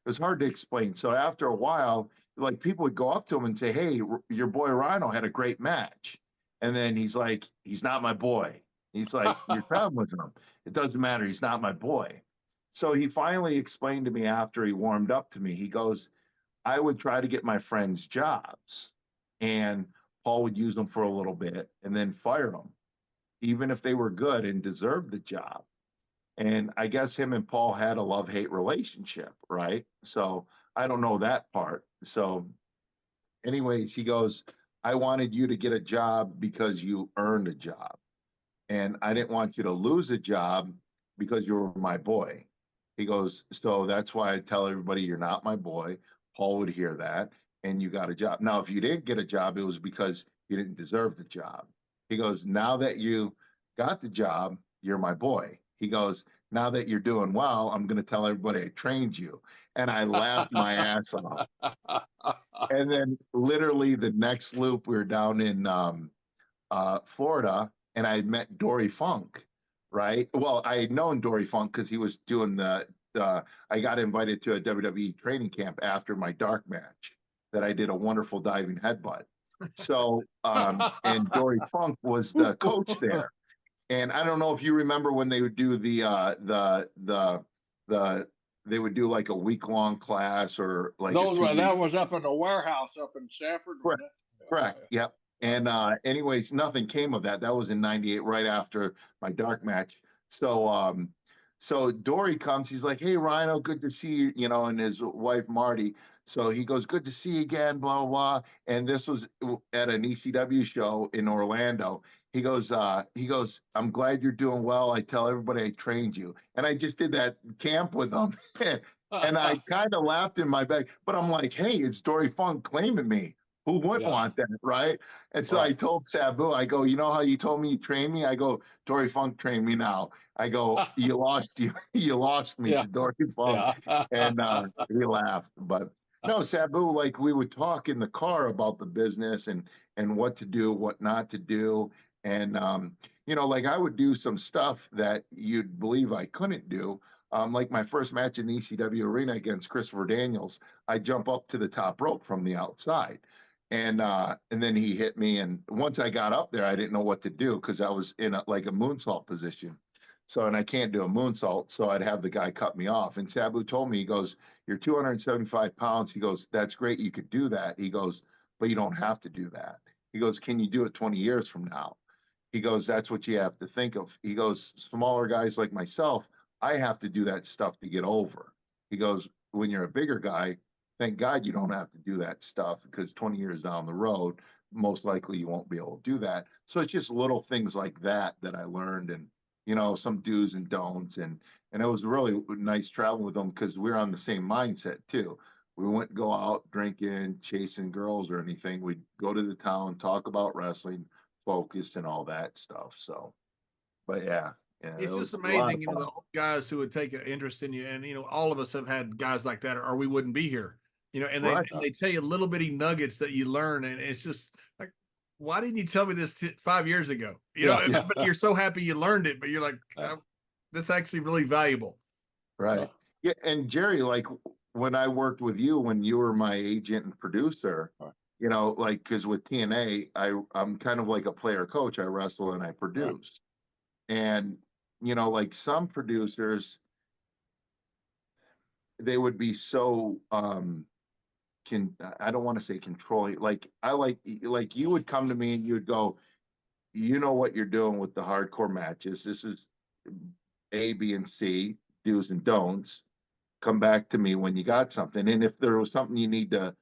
Speaker 2: was hard to explain. So after a while, like people would go up to him and say, hey, your boy Rhino had a great match. And then he's like, he's not my boy. He's like, you're traveling with him. It doesn't matter. He's not my boy. So he finally explained to me after he warmed up to me, he goes, I would try to get my friends jobs, and Paul would use them for a little bit and then fire them, even if they were good and deserved the job. And I guess him and Paul had a love-hate relationship, right? So I don't know that part. So anyways, he goes, I wanted you to get a job because you earned a job. And I didn't want you to lose a job because you were my boy. He goes, so that's why I tell everybody you're not my boy. Paul would hear that, and you got a job. Now, if you didn't get a job, it was because you didn't deserve the job. He goes, now that you got the job, you're my boy. He goes, now that you're doing well, I'm going to tell everybody I trained you. And I laughed my ass off. And then literally the next loop, we were down in Florida, and I had met Dory Funk, right? Well, I had known Dory Funk because he was doing I got invited to a WWE training camp after my dark match that I did a wonderful diving headbutt. So, and Dory Funk was the coach there. And I don't know if you remember when they would do they would do like a week-long class or like
Speaker 3: that was up in the warehouse up in Sanford.
Speaker 2: Correct. Yep. And anyways, nothing came of that. That was in '98, right after my dark match. So so Dory comes, he's like, hey Rhino, good to see you, and his wife Marty. So he goes, good to see you again, blah, blah, blah. And this was at an ECW show in Orlando. He goes, I'm glad you're doing well. I tell everybody I trained you. And I just did that camp with him. And I kind of laughed in my bag, but I'm like, hey, it's Dory Funk claiming me. Who wouldn't want that, right? And so I told Sabu, I go, you know how you told me you trained me? I go, Dory Funk trained me now. I go, you lost me to Dory Funk. And he laughed. But no, Sabu, like we would talk in the car about the business and what to do, what not to do. And, like I would do some stuff that you'd believe I couldn't do. Like my first match in the ECW arena against Christopher Daniels, I jump up to the top rope from the outside. And then he hit me. And once I got up there, I didn't know what to do because I was in like a moonsault position. So, and I can't do a moonsault. So I'd have the guy cut me off. And Sabu told me, he goes, you're 275 pounds. He goes, that's great. You could do that. He goes, but you don't have to do that. He goes, can you do it 20 years from now? He goes, that's what you have to think of. He goes, smaller guys like myself, I have to do that stuff to get over. He goes, when you're a bigger guy, thank God you don't have to do that stuff because 20 years down the road, most likely you won't be able to do that. So it's just little things like that I learned, and some do's and don'ts, and it was really nice traveling with them because we were on the same mindset too. We wouldn't go out drinking, chasing girls or anything. We'd go to the town, talk about wrestling, focus, and all that stuff. So, but yeah,
Speaker 1: it's just amazing, the old guys who would take an interest in you, and all of us have had guys like that, or we wouldn't be here. And they tell you little bitty nuggets that you learn, and it's just like, why didn't you tell me this 5 years ago? But you're so happy you learned it, but you're like, that's actually really valuable.
Speaker 2: Right. Yeah. And Jerry, like when I worked with you, when you were my agent and producer,
Speaker 3: Right.
Speaker 2: you know, like, because with TNA, I'm kind of like a player coach. I wrestle and I produce. Right. And, you know, like some producers, they would be so, I don't want to say controlling. Like, like you would come to me and you would go, you know what you're doing with the hardcore matches. This is A, B, and C, do's and don'ts. Come back to me when you got something. And if there was something you need to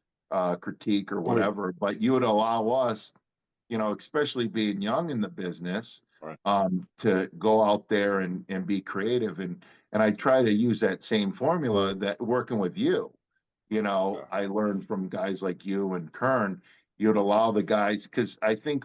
Speaker 2: critique or whatever, but you would allow us, you know, especially being young in the business,
Speaker 3: Right.
Speaker 2: To go out there and be creative. And I try to use that same formula that working with you. You know, I learned from guys like you and Kern, you'd allow the guys, because I think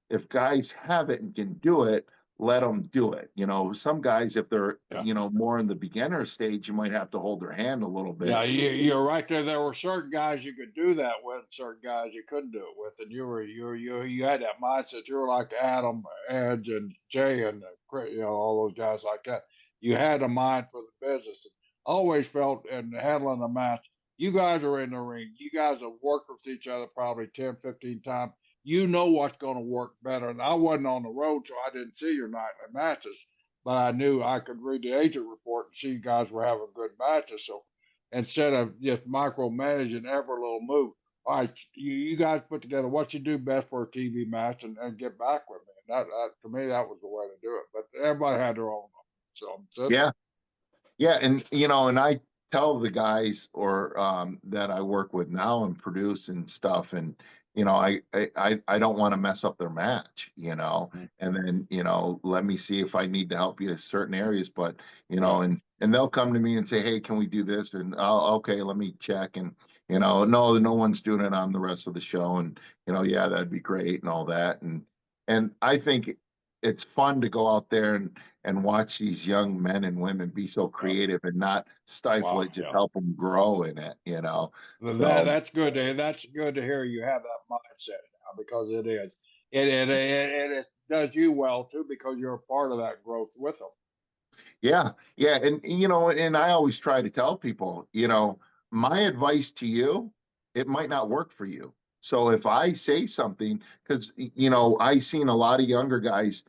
Speaker 2: if guys have it and can do it, let them do it. You know, some guys, if they're, you know, more in the beginner stage, you might have to hold their hand a little bit.
Speaker 3: Yeah, you're right there. There were certain guys you could do that with, certain guys you couldn't do it with, and you had that mindset. You were like Adam, Edge, and Jay, and you know, all those guys like that. You had a mind for the business. Always felt in handling a match. You guys are in the ring. You guys have worked with each other probably 10, 15 times. You know what's going to work better. And I wasn't on the road, so I didn't see your nightly matches, but I knew I could read the agent report and see you guys were having good matches. So instead of just micromanaging every little move, all right, you guys put together what you do best for a TV match and get back with me. And that to me, that was the way to do it. But everybody had their own. So
Speaker 2: yeah. Yeah, and you know, and I tell the guys or that I work with now and produce and stuff, and you know, I don't want to mess up their match, you know, and then you know, let me see if I need to help you in certain areas, but you know, and they'll come to me and say, hey, can we do this? And okay, let me check, and you know, no one's doing it on the rest of the show, and you know, yeah, that'd be great and all that, and I think it's fun to go out there and watch these young men and women be so creative and not stifle it, just help them grow in it, you know.
Speaker 3: That's good. That's good to hear you have that mindset now, because it is. It does you well too, because you're a part of that growth with them.
Speaker 2: Yeah, yeah, and you know, and I always try to tell people, you know, my advice to you, it might not work for you. So if I say something, because you know, I seen a lot of younger guys,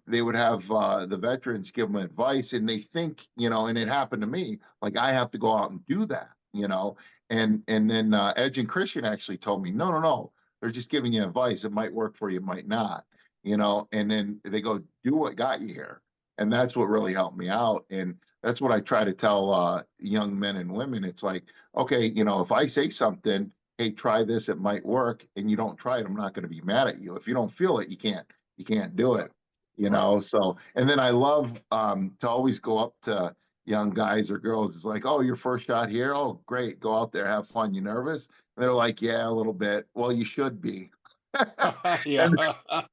Speaker 2: they would have the veterans give them advice, and they think, you know, and it happened to me, like I have to go out and do that, you know, and then Edge and Christian actually told me, no, they're just giving you advice. It might work for you, it might not, you know, and then they go, do what got you here. And that's what really helped me out. And that's what I try to tell young men and women. It's like, okay, you know, if I say something, hey, try this, it might work, and you don't try it, I'm not going to be mad at you. If you don't feel it, you can't do it, you know? So, and then I love to always go up to young guys or girls. It's like, oh, your first shot here. Oh, great. Go out there, have fun. You nervous? And they're like, yeah, a little bit. Well, you should be.
Speaker 3: Yeah.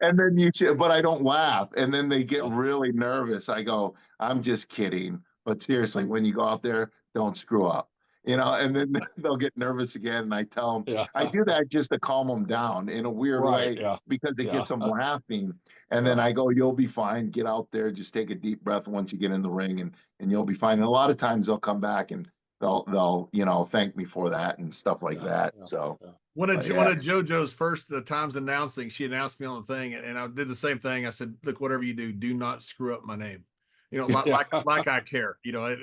Speaker 2: And then you should, but I don't laugh. And then they get really nervous. I go, I'm just kidding. But seriously, when you go out there, don't screw up, you know, and then they'll get nervous again. And I tell them, I do that just to calm them down in a weird way, because it gets them laughing. And then I go, you'll be fine. Get out there, just take a deep breath once you get in the ring, and you'll be fine. And a lot of times they'll come back and they'll, you know, thank me for that and stuff like that. So
Speaker 1: one of JoJo's first times announcing, she announced me on the thing, and I did the same thing. I said, look, whatever you do not screw up my name. You know, like I care. You know,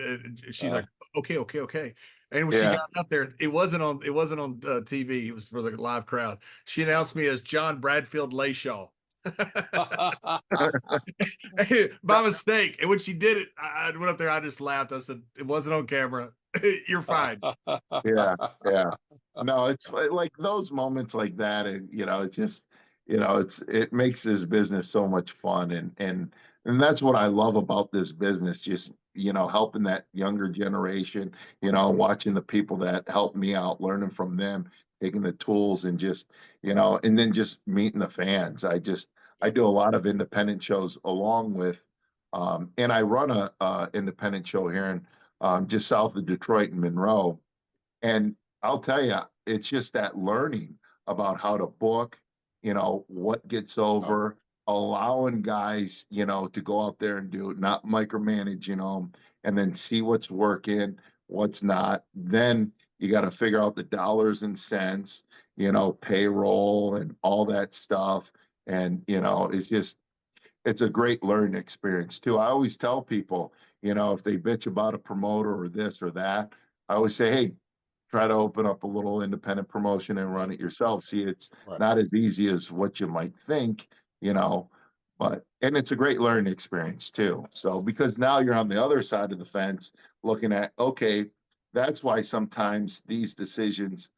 Speaker 1: she's like, okay. And when she got out there, it wasn't on TV. It was for the live crowd. She announced me as John Bradfield Layshaw. By mistake. And when she did it, I went up there, I just laughed. I said, it wasn't on camera. You're fine.
Speaker 2: Yeah. No, it's like those moments like that, and you know, it just, you know, it makes this business so much fun, and that's what I love about this business. Just, you know, helping that younger generation, you know, watching the people that help me out, learning from them, taking the tools, and just, you know, and then just meeting the fans. I do a lot of independent shows along with, and I run a independent show here in just south of Detroit in Monroe. And I'll tell you, it's just that learning about how to book, you know, what gets over, allowing guys, you know, to go out there and do it, not micromanage, you know, and then see what's working, what's not. Then you got to figure out the dollars and cents, payroll and all that stuff. And, it's a great learning experience too. I always tell people, if they bitch about a promoter or this or that, I always say, hey, try to open up a little independent promotion and run it yourself. See, it's not as easy as what you might think, and it's a great learning experience too. So, because now you're on the other side of the fence looking at, okay, that's why sometimes these decisions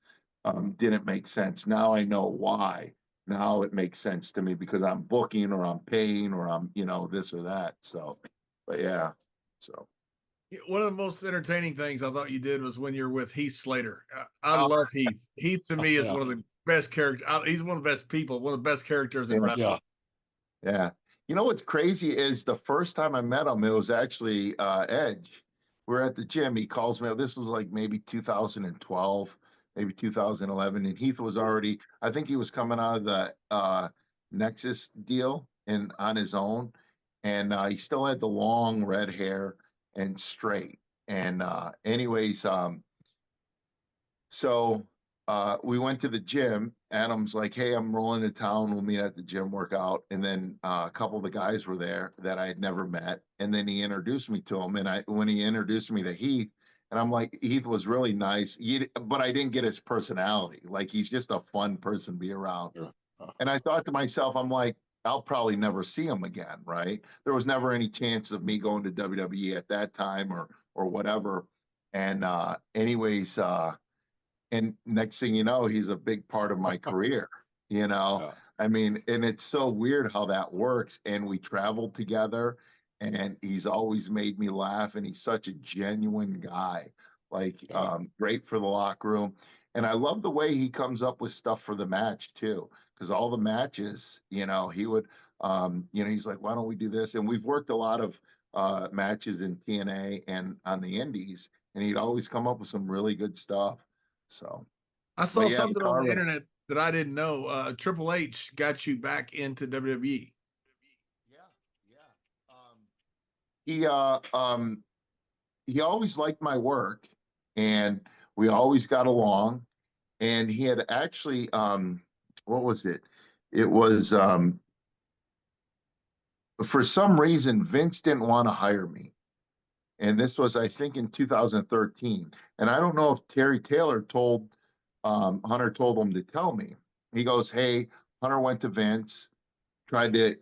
Speaker 2: didn't make sense. Now I know why. Now it makes sense to me because I'm booking or I'm paying or I'm, this or that. So, but yeah, so.
Speaker 1: One of the most entertaining things I thought you did was when you're with Heath Slater. I love Heath. Heath to me is one of the best characters. He's one of the best people, one of the best characters in wrestling.
Speaker 2: Yeah. You know what's crazy is the first time I met him, it was actually Edge. We're at the gym. He calls me up. This was like maybe 2012, maybe 2011. And Heath was already, I think he was coming out of the Nexus deal and on his own. And he still had the long red hair and straight. And so we went to the gym. Adam's like, hey, I'm rolling to town. We'll meet at the gym, workout. And then a couple of the guys were there that I had never met. And then he introduced me to him. And when he introduced me to Heath, and I'm like, Heath was really nice, but I didn't get his personality. Like, he's just a fun person to be around. And I thought to myself, I'm like, I'll probably never see him again, right? There was never any chance of me going to WWE at that time or whatever. And and next thing you know, he's a big part of my career, I mean, and it's so weird how that works. And we traveled together and he's always made me laugh. And he's such a genuine guy, like great for the locker room. And I love the way he comes up with stuff for the match too, because all the matches, he would, he's like, why don't we do this? And we've worked a lot of matches in TNA and on the indies, and he'd always come up with some really good stuff. So
Speaker 1: I saw something on the internet that I didn't know. Triple H got you back into WWE.
Speaker 2: He always liked my work, and we always got along. And he had actually, what was it? It was for some reason Vince didn't want to hire me. And this was, I think, in 2013. And I don't know if Terry Taylor told Hunter told him to tell me. He goes, hey, Hunter went to Vince, tried to,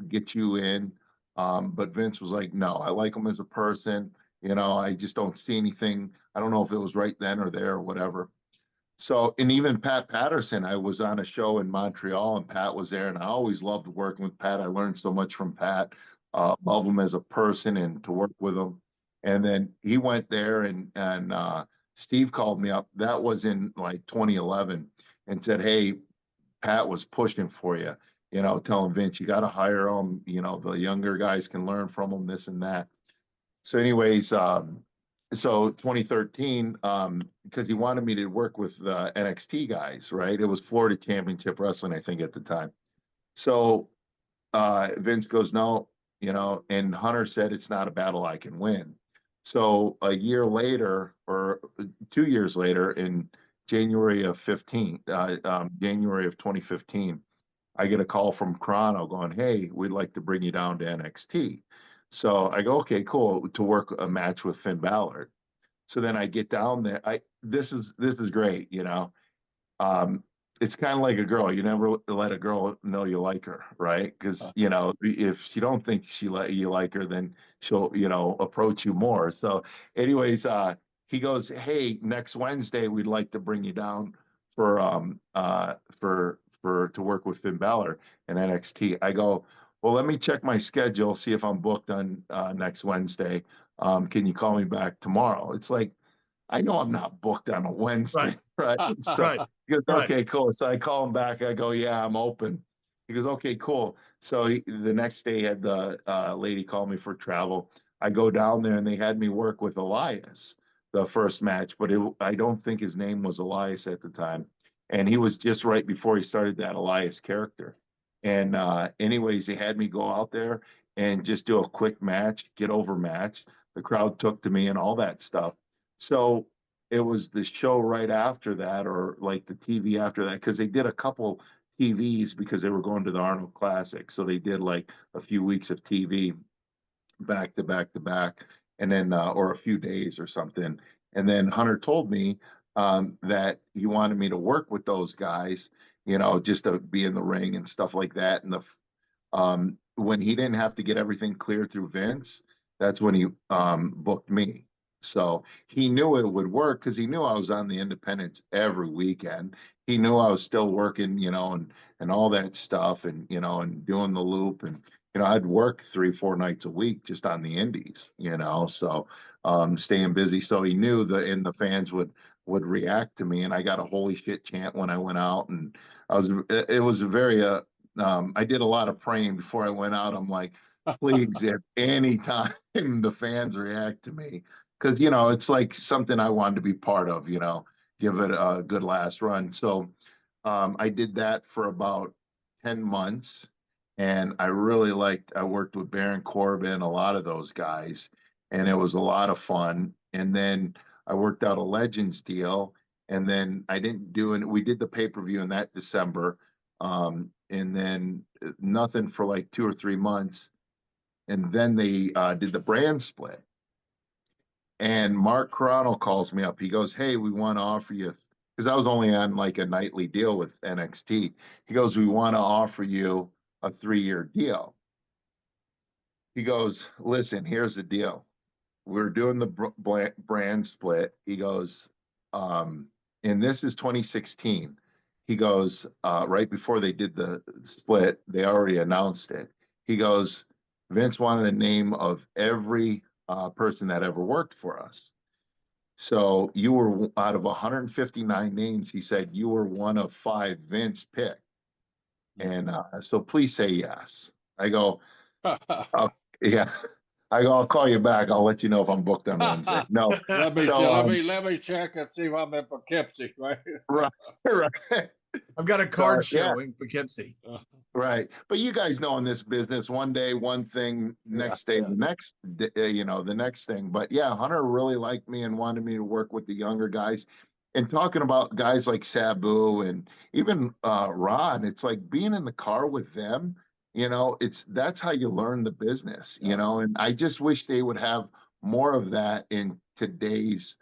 Speaker 2: get you in. But Vince was like, no, I like him as a person. I just don't see anything. I don't know if it was right then or there or whatever. So, and even Pat Patterson, I was on a show in Montreal and Pat was there, and I always loved working with Pat. I learned so much from Pat, love him as a person and to work with him. And then he went there and Steve called me up. That was in like 2011 and said, hey, Pat was pushing for you, telling Vince, you got to hire him. The younger guys can learn from him, this and that. So anyways, so 2013, because he wanted me to work with the NXT guys, right? It was Florida Championship Wrestling, I think, at the time. So Vince goes, no, and Hunter said, it's not a battle I can win. So a year later, or 2 years later, in January of 2015, I get a call from Rhino going, hey, we'd like to bring you down to NXT. So I go, okay, cool, to work a match with Finn Balor. So then I get down there. This is great, it's kind of like a girl. You never let a girl know you like her, right? Because if she don't think you like her, then she'll approach you more. So, anyways, he goes, hey, next Wednesday we'd like to bring you down for to work with Finn Balor and NXT. I go, well, let me check my schedule, see if I'm booked on next Wednesday. Can you call me back tomorrow? It's like, I know I'm not booked on a Wednesday, right? So he goes, okay, cool. So I call him back. I go, yeah, I'm open. He goes, okay, cool. So the next day, had the lady call me for travel. I go down there and they had me work with Elias, the first match, but I don't think his name was Elias at the time. And he was just right before he started that Elias character. And anyways, they had me go out there and just do a quick match, get over match. The crowd took to me and all that stuff. So it was the show right after that, or like the TV after that, because they did a couple TVs because they were going to the Arnold Classic. So they did like a few weeks of TV back to back to back, and then or a few days or something. And then Hunter told me that he wanted me to work with those guys, just to be in the ring and stuff like that. And when he didn't have to get everything cleared through Vince, that's when he booked me. So he knew it would work because he knew I was on the independents every weekend. He knew I was still working, and all that stuff, and and doing the loop, and I'd work 3-4 nights a week just on the indies, so staying busy. So he knew the fans would react to me, and I got a holy shit chant when I went out, and it was a very I did a lot of praying before I went out. I'm like, please, if any time the fans react to me, because it's like something I wanted to be part of, give it a good last run. So I did that for about 10 months, and I worked with Baron Corbin, a lot of those guys, and it was a lot of fun. And then I worked out a Legends deal, and then I didn't do it. We did the pay-per-view in that December, and then nothing for like 2 or 3 months. And then they did the brand split. And Mark Carano calls me up. He goes, "Hey, we want to offer you," because I was only on like a nightly deal with NXT. He goes, "We want to offer you a 3-year deal." He goes, "Listen, here's the deal. We're doing the brand split." He goes, and this is 2016. He goes, right before they did the split, they already announced it. He goes, "Vince wanted a name of every person that ever worked for us. So you were out of 159 names." He said, "You were one of 5 Vince picked. And so please say yes." I go, "Yeah." I go, "I'll call you back. I'll let you know if I'm booked on Wednesday." No.
Speaker 3: let me
Speaker 2: So,
Speaker 3: let me check and see if I'm in Poughkeepsie, right?
Speaker 2: right, right.
Speaker 1: I've got a card
Speaker 2: yeah.
Speaker 1: showing Poughkeepsie.
Speaker 2: Right. But you guys know in this business, one day, one thing, next day, the next, the next thing. But yeah, Hunter really liked me and wanted me to work with the younger guys. And talking about guys like Sabu and even Ron, it's like being in the car with them, that's how you learn the business, and I just wish they would have more of that in today's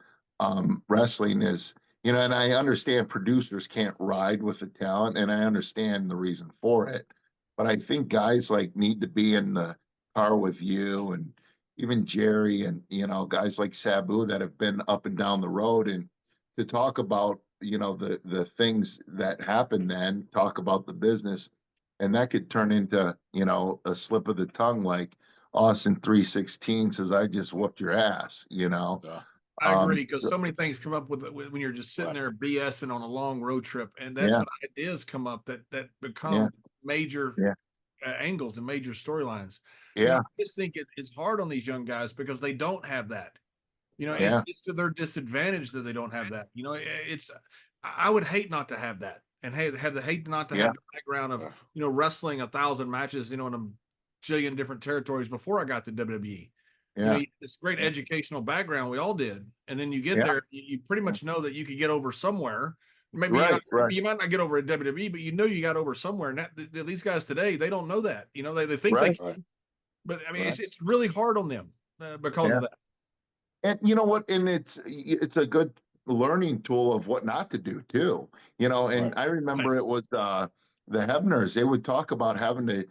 Speaker 2: wrestling and I understand producers can't ride with the talent, and I understand the reason for it. But I think guys like need to be in the car with you, and even Jerry, and guys like Sabu that have been up and down the road, and to talk about the things that happen, then talk about the business, and that could turn into a slip of the tongue, like Austin 316 says, "I just whooped your ass,"
Speaker 3: Yeah.
Speaker 1: I agree, because so many things come up with when you're just sitting there BSing on a long road trip, and that's when ideas come up that become major angles and major storylines.
Speaker 2: Yeah.
Speaker 1: I just think it's hard on these young guys because they don't have that. It's to their disadvantage that they don't have that. I would hate not to have that, and hate not to have the background of wrestling 1,000 matches, in a jillion different territories before I got to WWE. This great educational background we all did, and then you get there, you pretty much know that you could get over somewhere. Maybe you might not get over at WWE, but you got over somewhere. And these guys today, they don't know that. They think they can, but I mean, it's really hard on them because of that.
Speaker 2: And you know what? And it's a good learning tool of what not to do too. And I remember it was the Hebners. They would talk about having to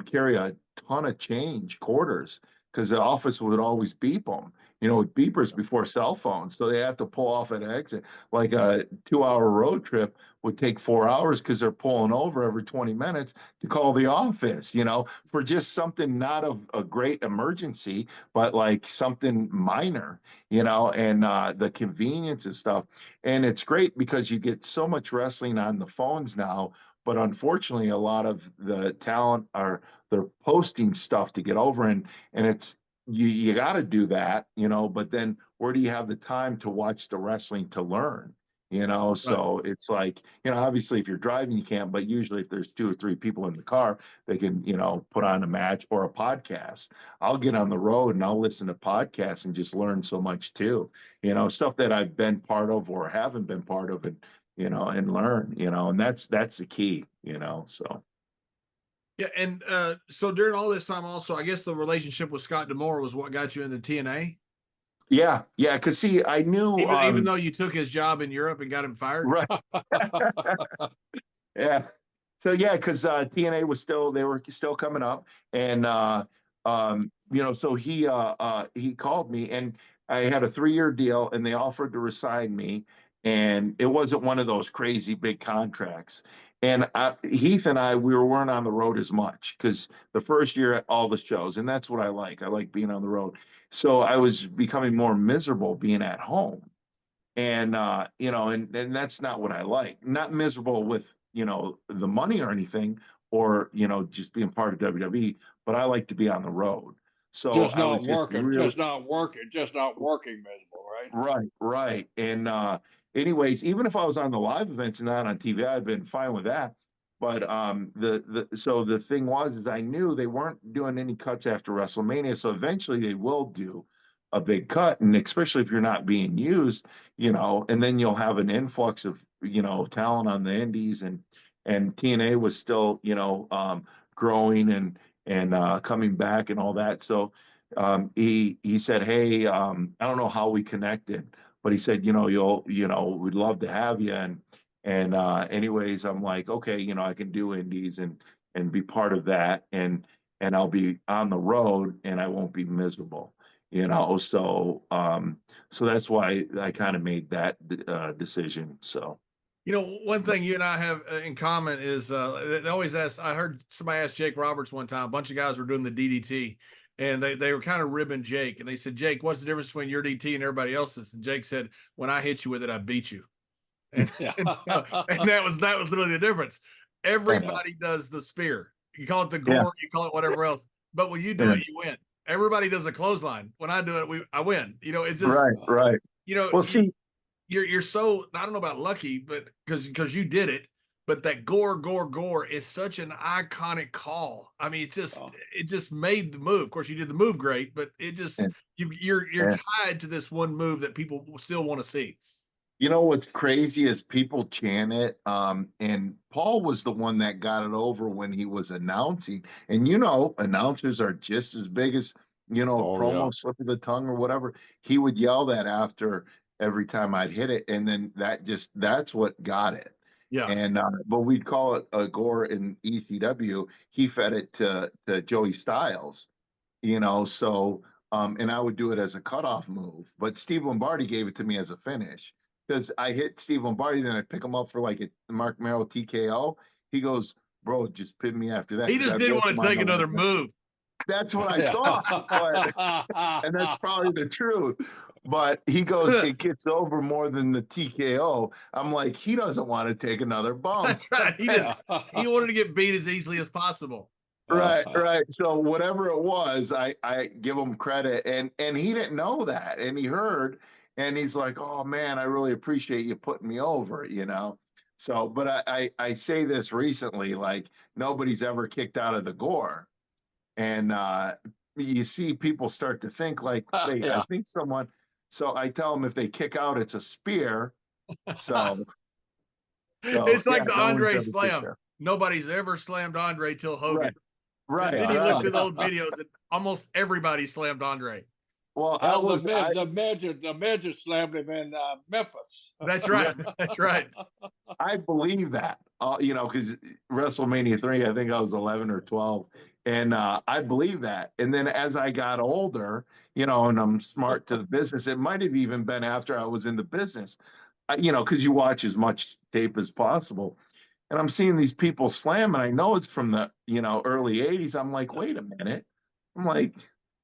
Speaker 2: carry a ton of change, quarters, because the office would always beep them, with beepers before cell phones. So they have to pull off an exit. Like a 2-hour road trip would take 4 hours because they're pulling over every 20 minutes to call the office, for just something not of a great emergency, but like something minor, and the convenience and stuff. And it's great because you get so much wrestling on the phones now. But unfortunately, a lot of the talent they're posting stuff to get over, and it's you got to do that, but then where do you have the time to watch the wrestling to learn? you know. So it's like, you know, obviously if you're driving, you can't, but usually if there's 2 or 3 people in the car, they can, you know, put on a match or a podcast. I'll get on the road and I'll listen to podcasts and just learn so much too, you know, stuff that I've been part of or haven't been part of, and, you know, and learn, you know, and that's the key, you know. So
Speaker 1: Yeah, and so during all this time, also, I guess the relationship with Scott D'Amore was what got you into TNA.
Speaker 2: yeah, because see, I knew
Speaker 1: even though you took his job in Europe and got him fired,
Speaker 2: right. Yeah. So yeah, because TNA was they were still coming up, and you know, so he called me, and I had a 3-year deal, and they offered to resign me, and it wasn't one of those crazy big contracts. And Heath and I, we weren't on the road as much because the first year at all the shows, and that's what I like. I like being on the road. So I was becoming more miserable being at home. And you know, and that's not what I like. Not miserable with, you know, the money or anything, or, you know, just being part of WWE, but I like to be on the road. So
Speaker 3: just
Speaker 2: I
Speaker 3: not
Speaker 2: was just
Speaker 3: working,
Speaker 2: really
Speaker 3: just not working miserable, right?
Speaker 2: right. And anyways, even if I was on the live events and not on TV, I've been fine with that. But so the thing was is I knew they weren't doing any cuts after WrestleMania, so eventually they will do a big cut, and especially if you're not being used, you know, and then you'll have an influx of, you know, talent on the indies, and TNA was still, you know, growing and coming back and all that. So he said, "Hey, I don't know how we connected, but he said, you know, we'd love to have you." And anyways, I'm like, okay, you know, I can do indies and be part of that, and I'll be on the road and I won't be miserable, you know. So that's why I kind of made that decision. So.
Speaker 1: you know, one thing you and I have in common is they always ask. I heard somebody ask Jake Roberts one time. A bunch of guys were doing the DDT, and they were kind of ribbing Jake, and they said, "Jake, what's the difference between your DT and everybody else's?" And Jake said, "When I hit you with it, I beat you." And, and that was literally the difference. Everybody does the spear. You call it the gore, you call it whatever else. But when you do it, you win. Everybody does a clothesline. When I do it, I win. You know, it's just
Speaker 2: right.
Speaker 1: You know,
Speaker 2: well, see,
Speaker 1: you're so, I don't know about lucky, but because you did it. But that gore is such an iconic call. I mean, it just made the move. Of course, you did the move great, but it just you're tied to this one move that people still want to see.
Speaker 2: You know what's crazy is people chant it. And Paul was the one that got it over when he was announcing. And you know, announcers are just as big as, you know, promo slip of the tongue or whatever. He would yell that after every time I'd hit it, and then that's what got it.
Speaker 1: Yeah.
Speaker 2: And but we'd call it a gore in ECW. He fed it to Joey Styles, you know. So and I would do it as a cutoff move, but Steve Lombardi gave it to me as a finish because I hit Steve Lombardi, then I pick him up for like a Mark Merrill TKO. He goes, "Bro, just pin me after that."
Speaker 1: He just didn't want to take another move.
Speaker 2: That's what I thought, and that's probably the truth. But he goes, "It gets over more than the TKO." I'm like, he doesn't want to take another bump.
Speaker 1: That's right. He wanted to get beat as easily as possible.
Speaker 2: Right. So whatever it was, I give him credit, and he didn't know that, and he heard, and he's like, "Oh man, I really appreciate you putting me over," you know. So, but I say this recently, like nobody's ever kicked out of the gore, and you see people start to think like, wait, I think someone. So I tell them if they kick out, it's a spear. So
Speaker 1: it's like the Andre slam. Nobody's ever slammed Andre till Hogan.
Speaker 2: Right.
Speaker 1: Then you look through the old videos, and almost everybody slammed Andre.
Speaker 2: Well,
Speaker 3: the midget slammed him in Memphis.
Speaker 1: That's right. That's right.
Speaker 2: I believe that, you know, because WrestleMania 3, I think I was 11 or 12, and I believe that. And then as I got older, you know, and I'm smart to the business, it might have even been after I was in the business, you know, because you watch as much tape as possible. And I'm seeing these people slam, and I know it's from the, you know, early 80s. I'm like, wait a minute. I'm like,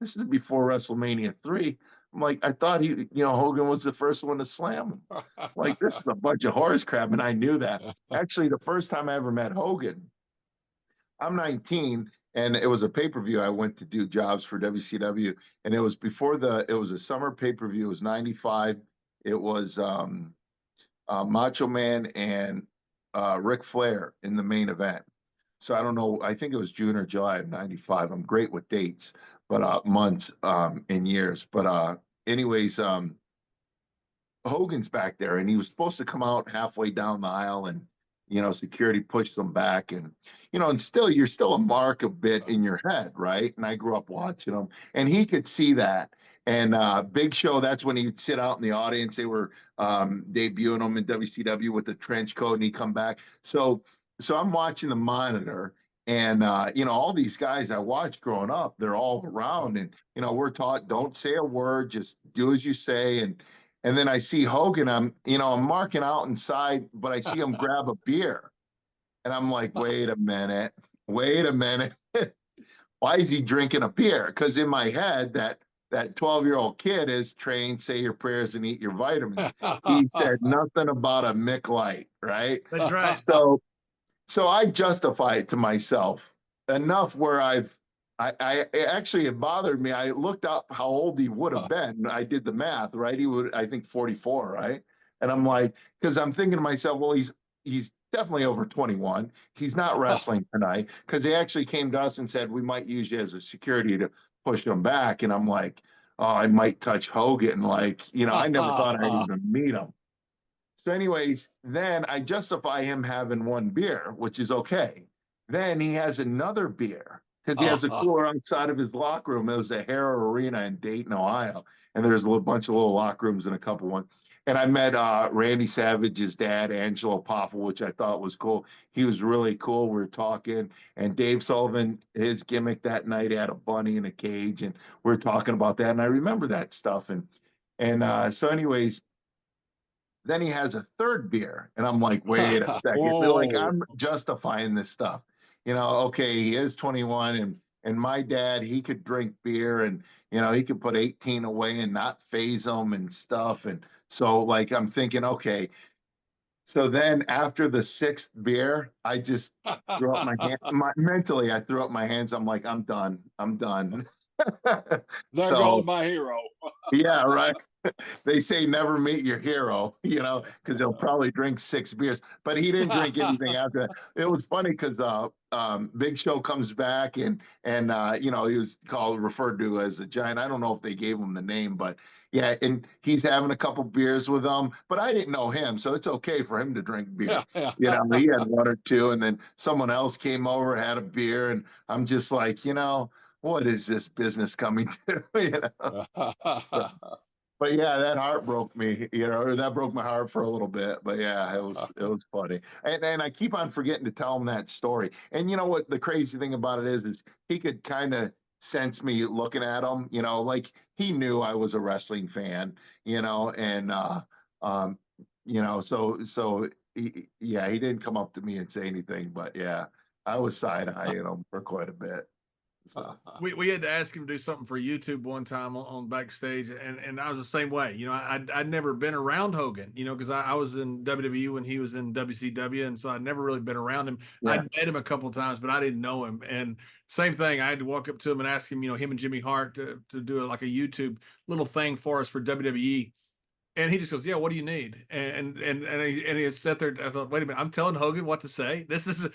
Speaker 2: this is before WrestleMania 3. I'm like, I thought Hogan was the first one to slam him. Like, this is a bunch of horse crap. And I knew that. Actually, the first time I ever met Hogan, I'm 19, and it was a pay-per-view. I went to do jobs for WCW, and it was a summer pay-per-view. It was 95. It was Macho Man and Ric Flair in the main event. So I don't know. I think it was June or July of '95. I'm great with dates, but months and years. But anyways, Hogan's back there, and he was supposed to come out halfway down the aisle, and security pushed him back, and and still you're still a mark a bit in your head, right? And I grew up watching him, and he could see that. And Big Show, that's when he'd sit out in the audience. They were debuting him in WCW with the trench coat, and he'd come back. So I'm watching the monitor, and all these guys I watched growing up, they're all around, and we're taught don't say a word, just do as you say, and then I see Hogan, I'm marking out inside, but I see him grab a beer. And I'm like, wait a minute. Why is he drinking a beer? Because in my head, that 12-year-old kid is trained, say your prayers and eat your vitamins. He said nothing about a Mick Light, right?
Speaker 1: That's right.
Speaker 2: So I justify it to myself enough where I actually, it bothered me. I looked up how old he would have been. I did the math, right? He would, I think, 44, right? And I'm like, because I'm thinking to myself, well, he's definitely over 21. He's not wrestling tonight, because they actually came to us and said we might use you as a security to push him back. And I'm like, oh, I might touch Hogan. Like, I never thought I'd even meet him. So anyways, then I justify him having one beer, which is okay. Then he has another beer, because he has a cooler outside of his locker room. It was a Harrow Arena in Dayton, Ohio. And there's a bunch of little locker rooms and a couple ones. And I met Randy Savage's dad, Angelo Poffel, which I thought was cool. He was really cool. We were talking. And Dave Sullivan, his gimmick that night, had a bunny in a cage. And we were talking about that. And I remember that stuff. And so anyways, then he has a third beer. And I'm like, wait a second. Like, I'm justifying this stuff. Okay, he is 21, and my dad, he could drink beer, and he could put 18 away and not phase him and stuff. And so, like, I'm thinking, okay. So then after the sixth beer, I just threw up my hand. Mentally, I threw up my hands. I'm like, I'm done.
Speaker 3: There goes my hero.
Speaker 2: Yeah, right. They say never meet your hero, because they'll probably drink 6 beers. But he didn't drink anything after that. It was funny because Big Show comes back, and he was referred to as a giant. I don't know if they gave him the name, but yeah, and he's having a couple beers with them. But I didn't know him, so it's okay for him to drink beer.
Speaker 3: Yeah.
Speaker 2: He had one or two, and then someone else came over, had a beer, and I'm just like, what is this business coming to? But yeah, that heart broke me, or that broke my heart for a little bit. But yeah, it was funny. And I keep on forgetting to tell him that story. And you know what the crazy thing about it is he could kind of sense me looking at him, like he knew I was a wrestling fan, and so he didn't come up to me and say anything, but yeah, I was side-eyeing him for quite a bit. So.
Speaker 1: We had to ask him to do something for YouTube one time on backstage, and I was the same way. I'd never been around Hogan, because I was in WWE when he was in WCW, and so I'd never really been around him. Yeah. I'd met him a couple of times, but I didn't know him. And same thing, I had to walk up to him and ask him, him and Jimmy Hart to do like a YouTube little thing for us for WWE. And he just goes, yeah, what do you need? And he sat there. I thought, wait a minute, I'm telling Hogan what to say. This is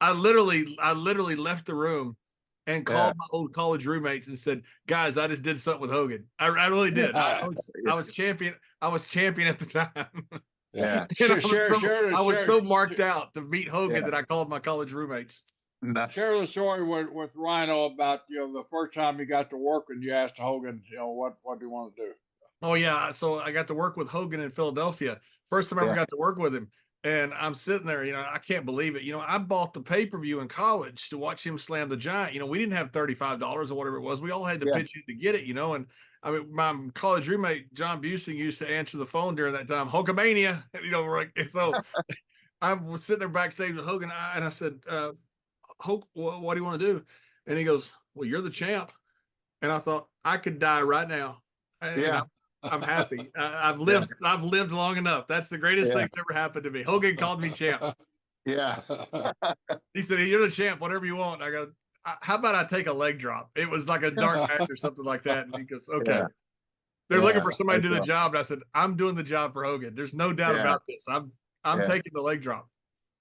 Speaker 1: I literally left the room and called my old college roommates and said, guys, I just did something with Hogan. I really did. I was champion. I was champion at the time.
Speaker 2: Yeah.
Speaker 1: I was so marked out to meet Hogan that I called my college roommates.
Speaker 3: Share the story with Rhino about, the first time you got to work and you asked Hogan, what do you want to do?
Speaker 1: Oh yeah. So I got to work with Hogan in Philadelphia. First time I ever got to work with him. And I'm sitting there, I can't believe it. I bought the pay-per-view in college to watch him slam the Giant. We didn't have $35 or whatever it was. We all had to pitch in to get it, and I mean, my college roommate, John Busing, used to answer the phone during that time, Hulkamania, so I was sitting there backstage with Hogan, and I said, Hulk, what do you want to do? And he goes, well, you're the champ. And I thought, I could die right now. And I'm happy. I've lived long enough. That's the greatest thing that's ever happened to me. Hogan called me champ.
Speaker 2: Yeah.
Speaker 1: He said, hey, you're the champ, whatever you want. I go, how about I take a leg drop? It was like a dark match or something like that. And he goes, okay. They're looking for somebody to do the job. And I said, I'm doing the job for Hogan. There's no doubt about this. I'm taking the leg drop.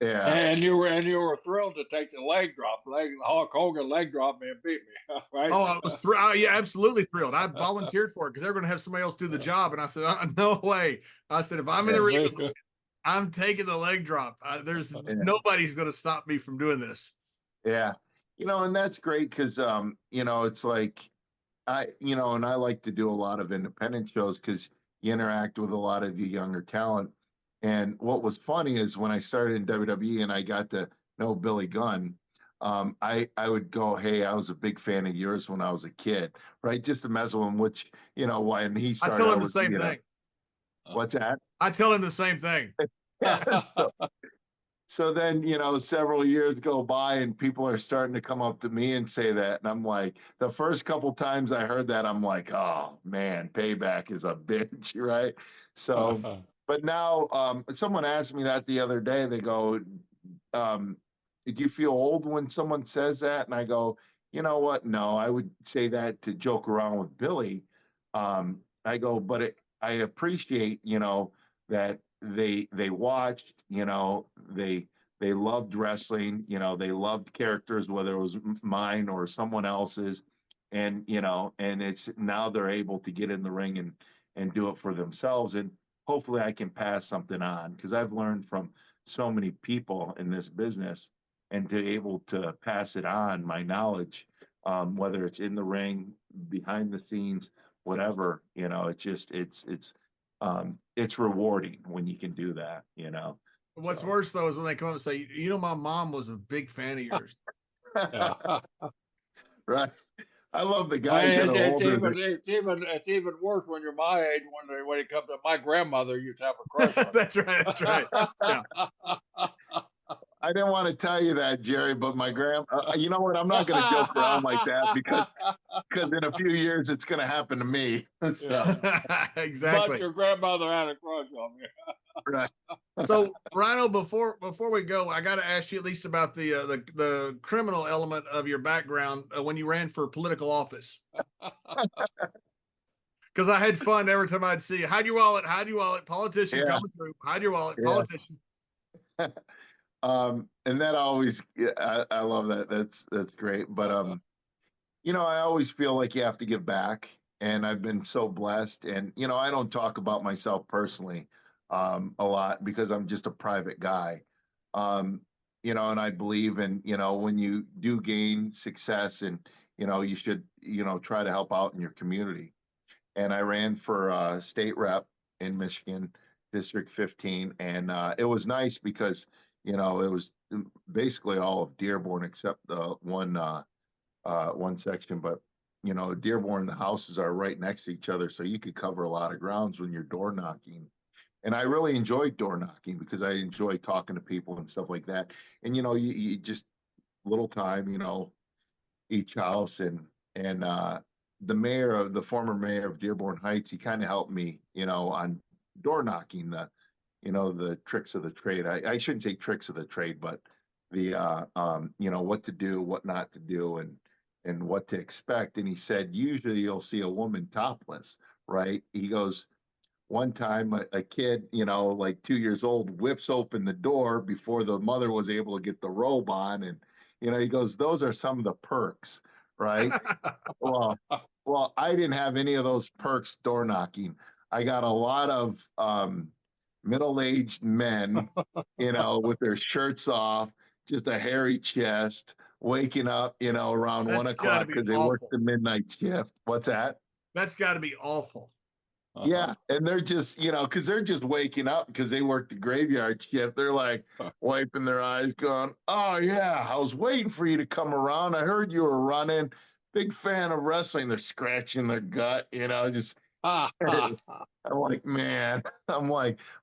Speaker 3: Yeah. And you were thrilled to take the leg drop. Hulk Hogan leg drop me and beat me. Right?
Speaker 1: Oh, I was thrilled. Yeah, absolutely thrilled. I volunteered for it because they're going to have somebody else do the job. And I said, no way. I said, if I'm in the ring, I'm taking the leg drop. There's nobody's going to stop me from doing this.
Speaker 2: Yeah. And that's great because, it's like, and I like to do a lot of independent shows because you interact with a lot of the younger talent. And what was funny is when I started in WWE and I got to know Billy Gunn, I would go, hey, I was a big fan of yours when I was a kid, right? Just to mess with him, which, when he started.
Speaker 1: I tell him the same thing.
Speaker 2: What's that?
Speaker 1: I tell him the same thing.
Speaker 2: So then, several years go by and people are starting to come up to me and say that. And I'm like, the first couple times I heard that, I'm like, oh, man, payback is a bitch, right? So, but now someone asked me that the other day. They go, do you feel old when someone says that? And I go, you know what? No, I would say that to joke around with Billy. I go, but I appreciate, that they watched, they loved wrestling, they loved characters, whether it was mine or someone else's, and and it's now they're able to get in the ring and do it for themselves, and hopefully I can pass something on because I've learned from so many people in this business, and to be able to pass it on, my knowledge, whether it's in the ring, behind the scenes, whatever, it's rewarding when you can do that,
Speaker 1: What's worse though is when they come up and say, my mom was a big fan of yours.
Speaker 2: Right. I love the guys that are older.
Speaker 3: It's even worse when you're my age. When it comes to my grandmother, used to have a crush on.
Speaker 1: That's right. That's right. Yeah.
Speaker 2: I didn't want to tell you that, Jerry, but my you know what? I'm not going to joke around like that because in a few years it's going to happen to me. So.
Speaker 1: Exactly.
Speaker 3: But your grandmother had a crush on me.
Speaker 2: Right.
Speaker 1: So, Rhino, before we go, I got to ask you at least about the criminal element of your background when you ran for political office. Because I had fun every time I'd see hide your wallet, politician coming through, hide your wallet, politician.
Speaker 2: And that always, I love that. That's great. But I always feel like you have to give back, and I've been so blessed. And I don't talk about myself personally a lot because I'm just a private guy. And I believe in when you do gain success, and you should try to help out in your community. And I ran for state rep in Michigan, District 15, and it was nice because it was basically all of Dearborn except the one section. But Dearborn, the houses are right next to each other, so you could cover a lot of grounds when you're door knocking. And I really enjoyed door knocking because I enjoy talking to people and stuff like that. And you just little time, each house, and the former mayor of Dearborn Heights, he kind of helped me, on door knocking, the tricks of the trade. I shouldn't say tricks of the trade, but the what to do, what not to do, and what to expect. And he said, usually you'll see a woman topless, right? He goes, one time a kid, like 2 years old, whips open the door before the mother was able to get the robe on. And, he goes, those are some of the perks, right? Well, I didn't have any of those perks door knocking. I got a lot of middle-aged men, with their shirts off, just a hairy chest, waking up, around 1 o'clock because they worked the midnight shift. What's that?
Speaker 1: That's got to be awful.
Speaker 2: Yeah, and they're just, because they're just waking up because they work the graveyard shift. They're like wiping their eyes, going, "Oh yeah, I was waiting for you to come around. I heard you were running. Big fan of wrestling." They're scratching their gut, just. I'm like, man,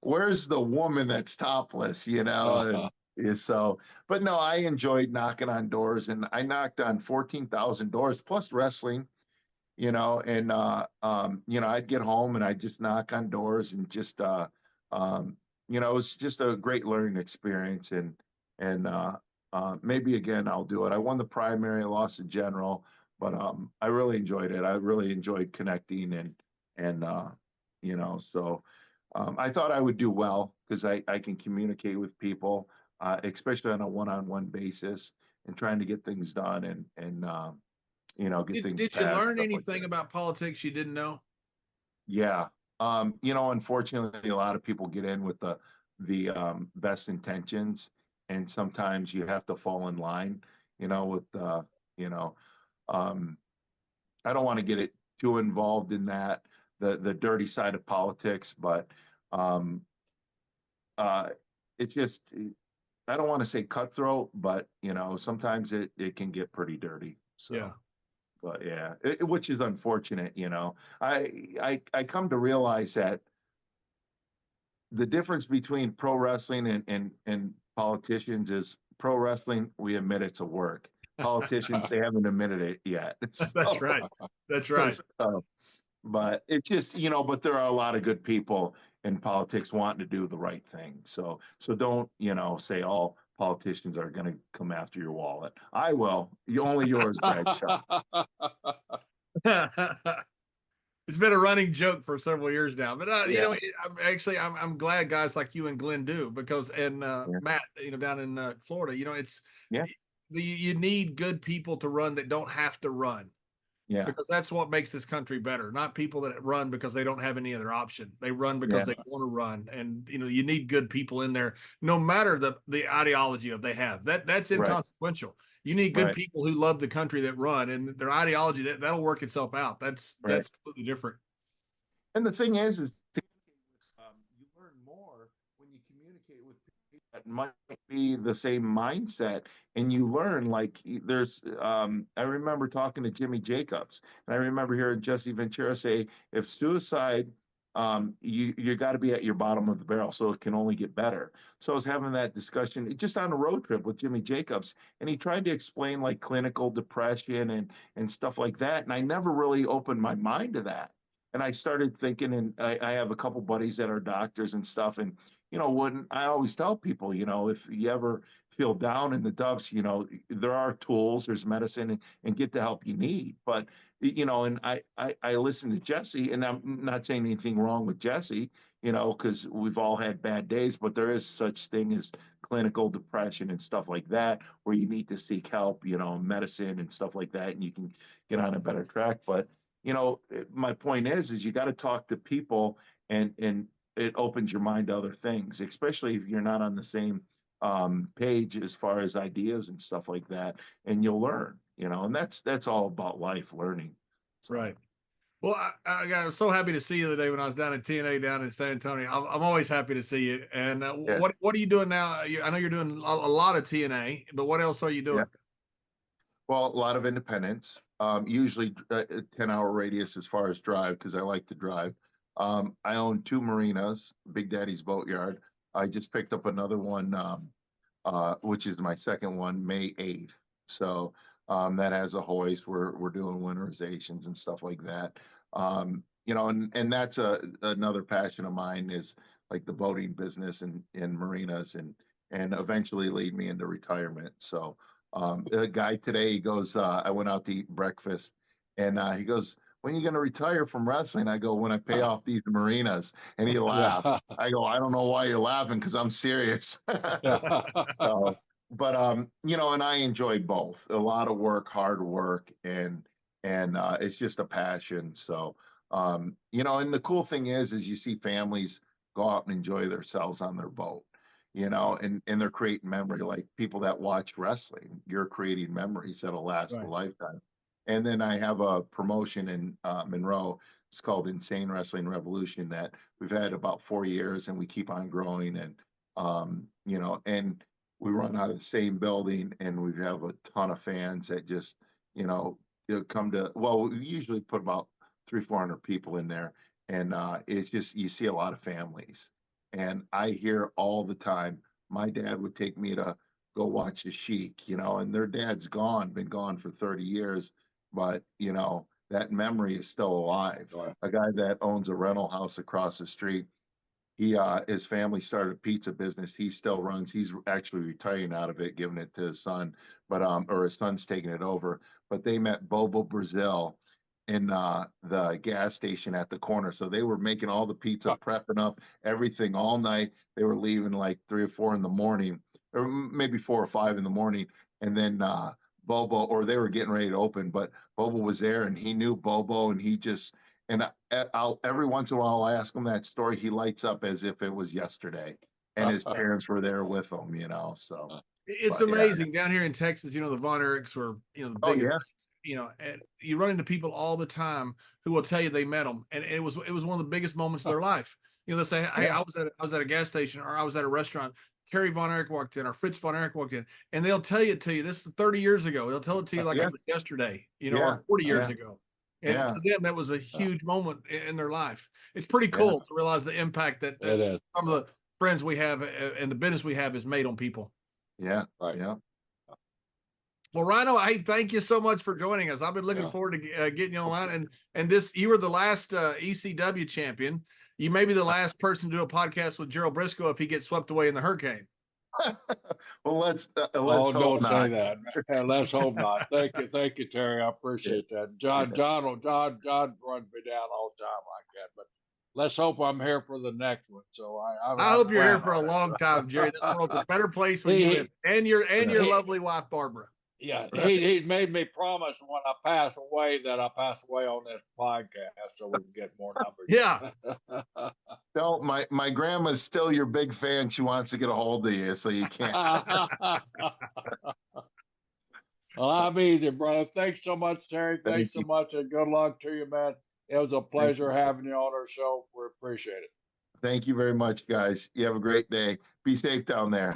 Speaker 2: where's the woman that's topless, And so, but no, I enjoyed knocking on doors, and I knocked on 14,000 doors plus wrestling. And I'd get home and I'd just knock on doors and just it was just a great learning experience, and maybe again I'll do it. I won the primary, I lost the general, but I really enjoyed it. I really enjoyed connecting And, so I thought I would do well because I can communicate with people, especially on a one-on-one basis, and trying to get things done and get things
Speaker 1: Did you
Speaker 2: passed,
Speaker 1: learn
Speaker 2: stuff like
Speaker 1: anything
Speaker 2: that.
Speaker 1: about politics you didn't know?
Speaker 2: Yeah. Unfortunately, a lot of people get in with the best intentions, and sometimes you have to fall in line, with you know, um, I don't want to get it too involved in that, the dirty side of politics, but um, uh, it's just, I don't want to say cutthroat, but sometimes it can get pretty dirty.
Speaker 1: Yeah.
Speaker 2: So, but yeah, which is unfortunate. I come to realize that the difference between pro wrestling and politicians is pro wrestling, we admit it's a work. Politicians, they haven't admitted it yet.
Speaker 1: That's right. That's right.
Speaker 2: But it's just, but there are a lot of good people in politics wanting to do the right thing. So don't, say all politicians are going to come after your wallet. I will. Only yours, Bradshaw.
Speaker 1: It's been a running joke for several years now, but I'm glad guys like you and Glenn do, because Matt, down in Florida, you need good people to run that don't have to run.
Speaker 2: Yeah.
Speaker 1: Because that's what makes this country better. Not people that run because they don't have any other option. They run because they want to run. And you need good people in there, no matter the ideology they have. That's inconsequential. You need good people who love the country that run, and their ideology that'll work itself out. That's completely different.
Speaker 2: And the thing is you learn more when you communicate with people that might be the same mindset, and you learn, like, there's I remember talking to Jimmy Jacobs, and I remember hearing Jesse Ventura say, if suicide, you got to be at your bottom of the barrel, so it can only get better. So I was having that discussion just on a road trip with Jimmy Jacobs, and he tried to explain like clinical depression and stuff like that, and I never really opened my mind to that. And I started thinking, and I have a couple buddies that are doctors and stuff. And, when I always tell people, if you ever feel down in the dumps, there are tools, there's medicine, and get the help you need. But, and I listen to Jesse, and I'm not saying anything wrong with Jesse, because we've all had bad days, but there is such thing as clinical depression and stuff like that, where you need to seek help, medicine and stuff like that, and you can get on a better track. But, my point is you got to talk to people, and it opens your mind to other things, especially if you're not on the same page as far as ideas and stuff like that, and you'll learn, and that's all about life, learning.
Speaker 1: So. Right. Well, I was so happy to see you the other day when I was down at TNA down in San Antonio. I'm always happy to see you. And what are you doing now? I know you're doing a lot of TNA, but what else are you doing?
Speaker 2: Yeah. Well, a lot of independence, usually a 10-hour radius as far as drive, because I like to drive. I own 2 marinas, Big Daddy's Boatyard. I just picked up another one, which is my second one, May 8th. So that has a hoist. We're doing winterizations and stuff like that. And that's another passion of mine, is like the boating business and marinas, and eventually lead me into retirement. So a guy today, he goes, I went out to eat breakfast, and he goes, when are you going to retire from wrestling? I go, when I pay off these marinas. And he laughed. I go, I don't know why you're laughing, because I'm serious. So, but and I enjoy both. A lot of work, hard work, and it's just a passion. So and the cool thing is you see families go out and enjoy themselves on their boat, and they're creating memory, like people that watch wrestling. You're creating memories that'll last a lifetime. And then I have a promotion in Monroe. It's called Insane Wrestling Revolution, that we've had about 4 years, and we keep on growing. And and we run out of the same building, and we have a ton of fans that just come to. Well, we usually put about 300-400 people in there, and it's just, you see a lot of families. And I hear all the time, my dad would take me to go watch the Sheik, and their dad's been gone for 30 years, but that memory is still alive.
Speaker 3: Right.
Speaker 2: A guy that owns a rental house across the street, his family started a pizza business. He still runs. He's actually retiring out of it, giving it to his son, but or his son's taking it over. But they met Bobo Brazil in the gas station at the corner. So they were making all the pizza, prepping up everything all night. They were leaving like 3 or 4 in the morning, or maybe 4 or 5 in the morning. And then Bobo, or they were getting ready to open, but Bobo was there and he knew Bobo, and he just, and I'll every once in a while I ask him that story. He lights up as if it was yesterday, and his parents were there with him, so.
Speaker 1: It's amazing down here in Texas. The Von Erichs were, the biggest, and you run into people all the time who will tell you they met them, and it was one of the biggest moments of their life. They'll say, "Hey, I was at a gas station, or I was at a restaurant. Kerry Von Erich walked in, or Fritz Von Erich walked in," and they'll tell it to you. This is 30 years ago. They'll tell it to you like it was yesterday, or 40 years ago. And to them, that was a huge moment in their life. It's pretty cool to realize the impact that some of the friends we have and the business we have is made on people.
Speaker 2: Yeah. Right. Yeah.
Speaker 1: Well, Rhino, hey, thank you so much for joining us. I've been looking forward to getting you online. And you were the last ECW champion. You may be the last person to do a podcast with Gerald Brisco if he gets swept away in the hurricane.
Speaker 2: Well, let's hope
Speaker 3: don't
Speaker 2: not.
Speaker 3: say that. Let's hope not. Thank you, Terry. I appreciate that. John runs me down all the time like that, but let's hope I'm here for the next one. So
Speaker 1: I hope you're here for a long time, Jerry. This world's a better place for you and your lovely wife, Barbara.
Speaker 3: Yeah, he's made me promise when I pass away that I'll pass away on this podcast so we can get more numbers.
Speaker 1: Yeah.
Speaker 2: No, my grandma's still your big fan. She wants to get a hold of you, so you can't.
Speaker 3: Well, I'm easy, brother. Thanks so much, Terry. Thanks so much, and good luck to you, man. It was a pleasure having you on our show. We appreciate it.
Speaker 2: Thank you very much, guys. You have a great day. Be safe down there.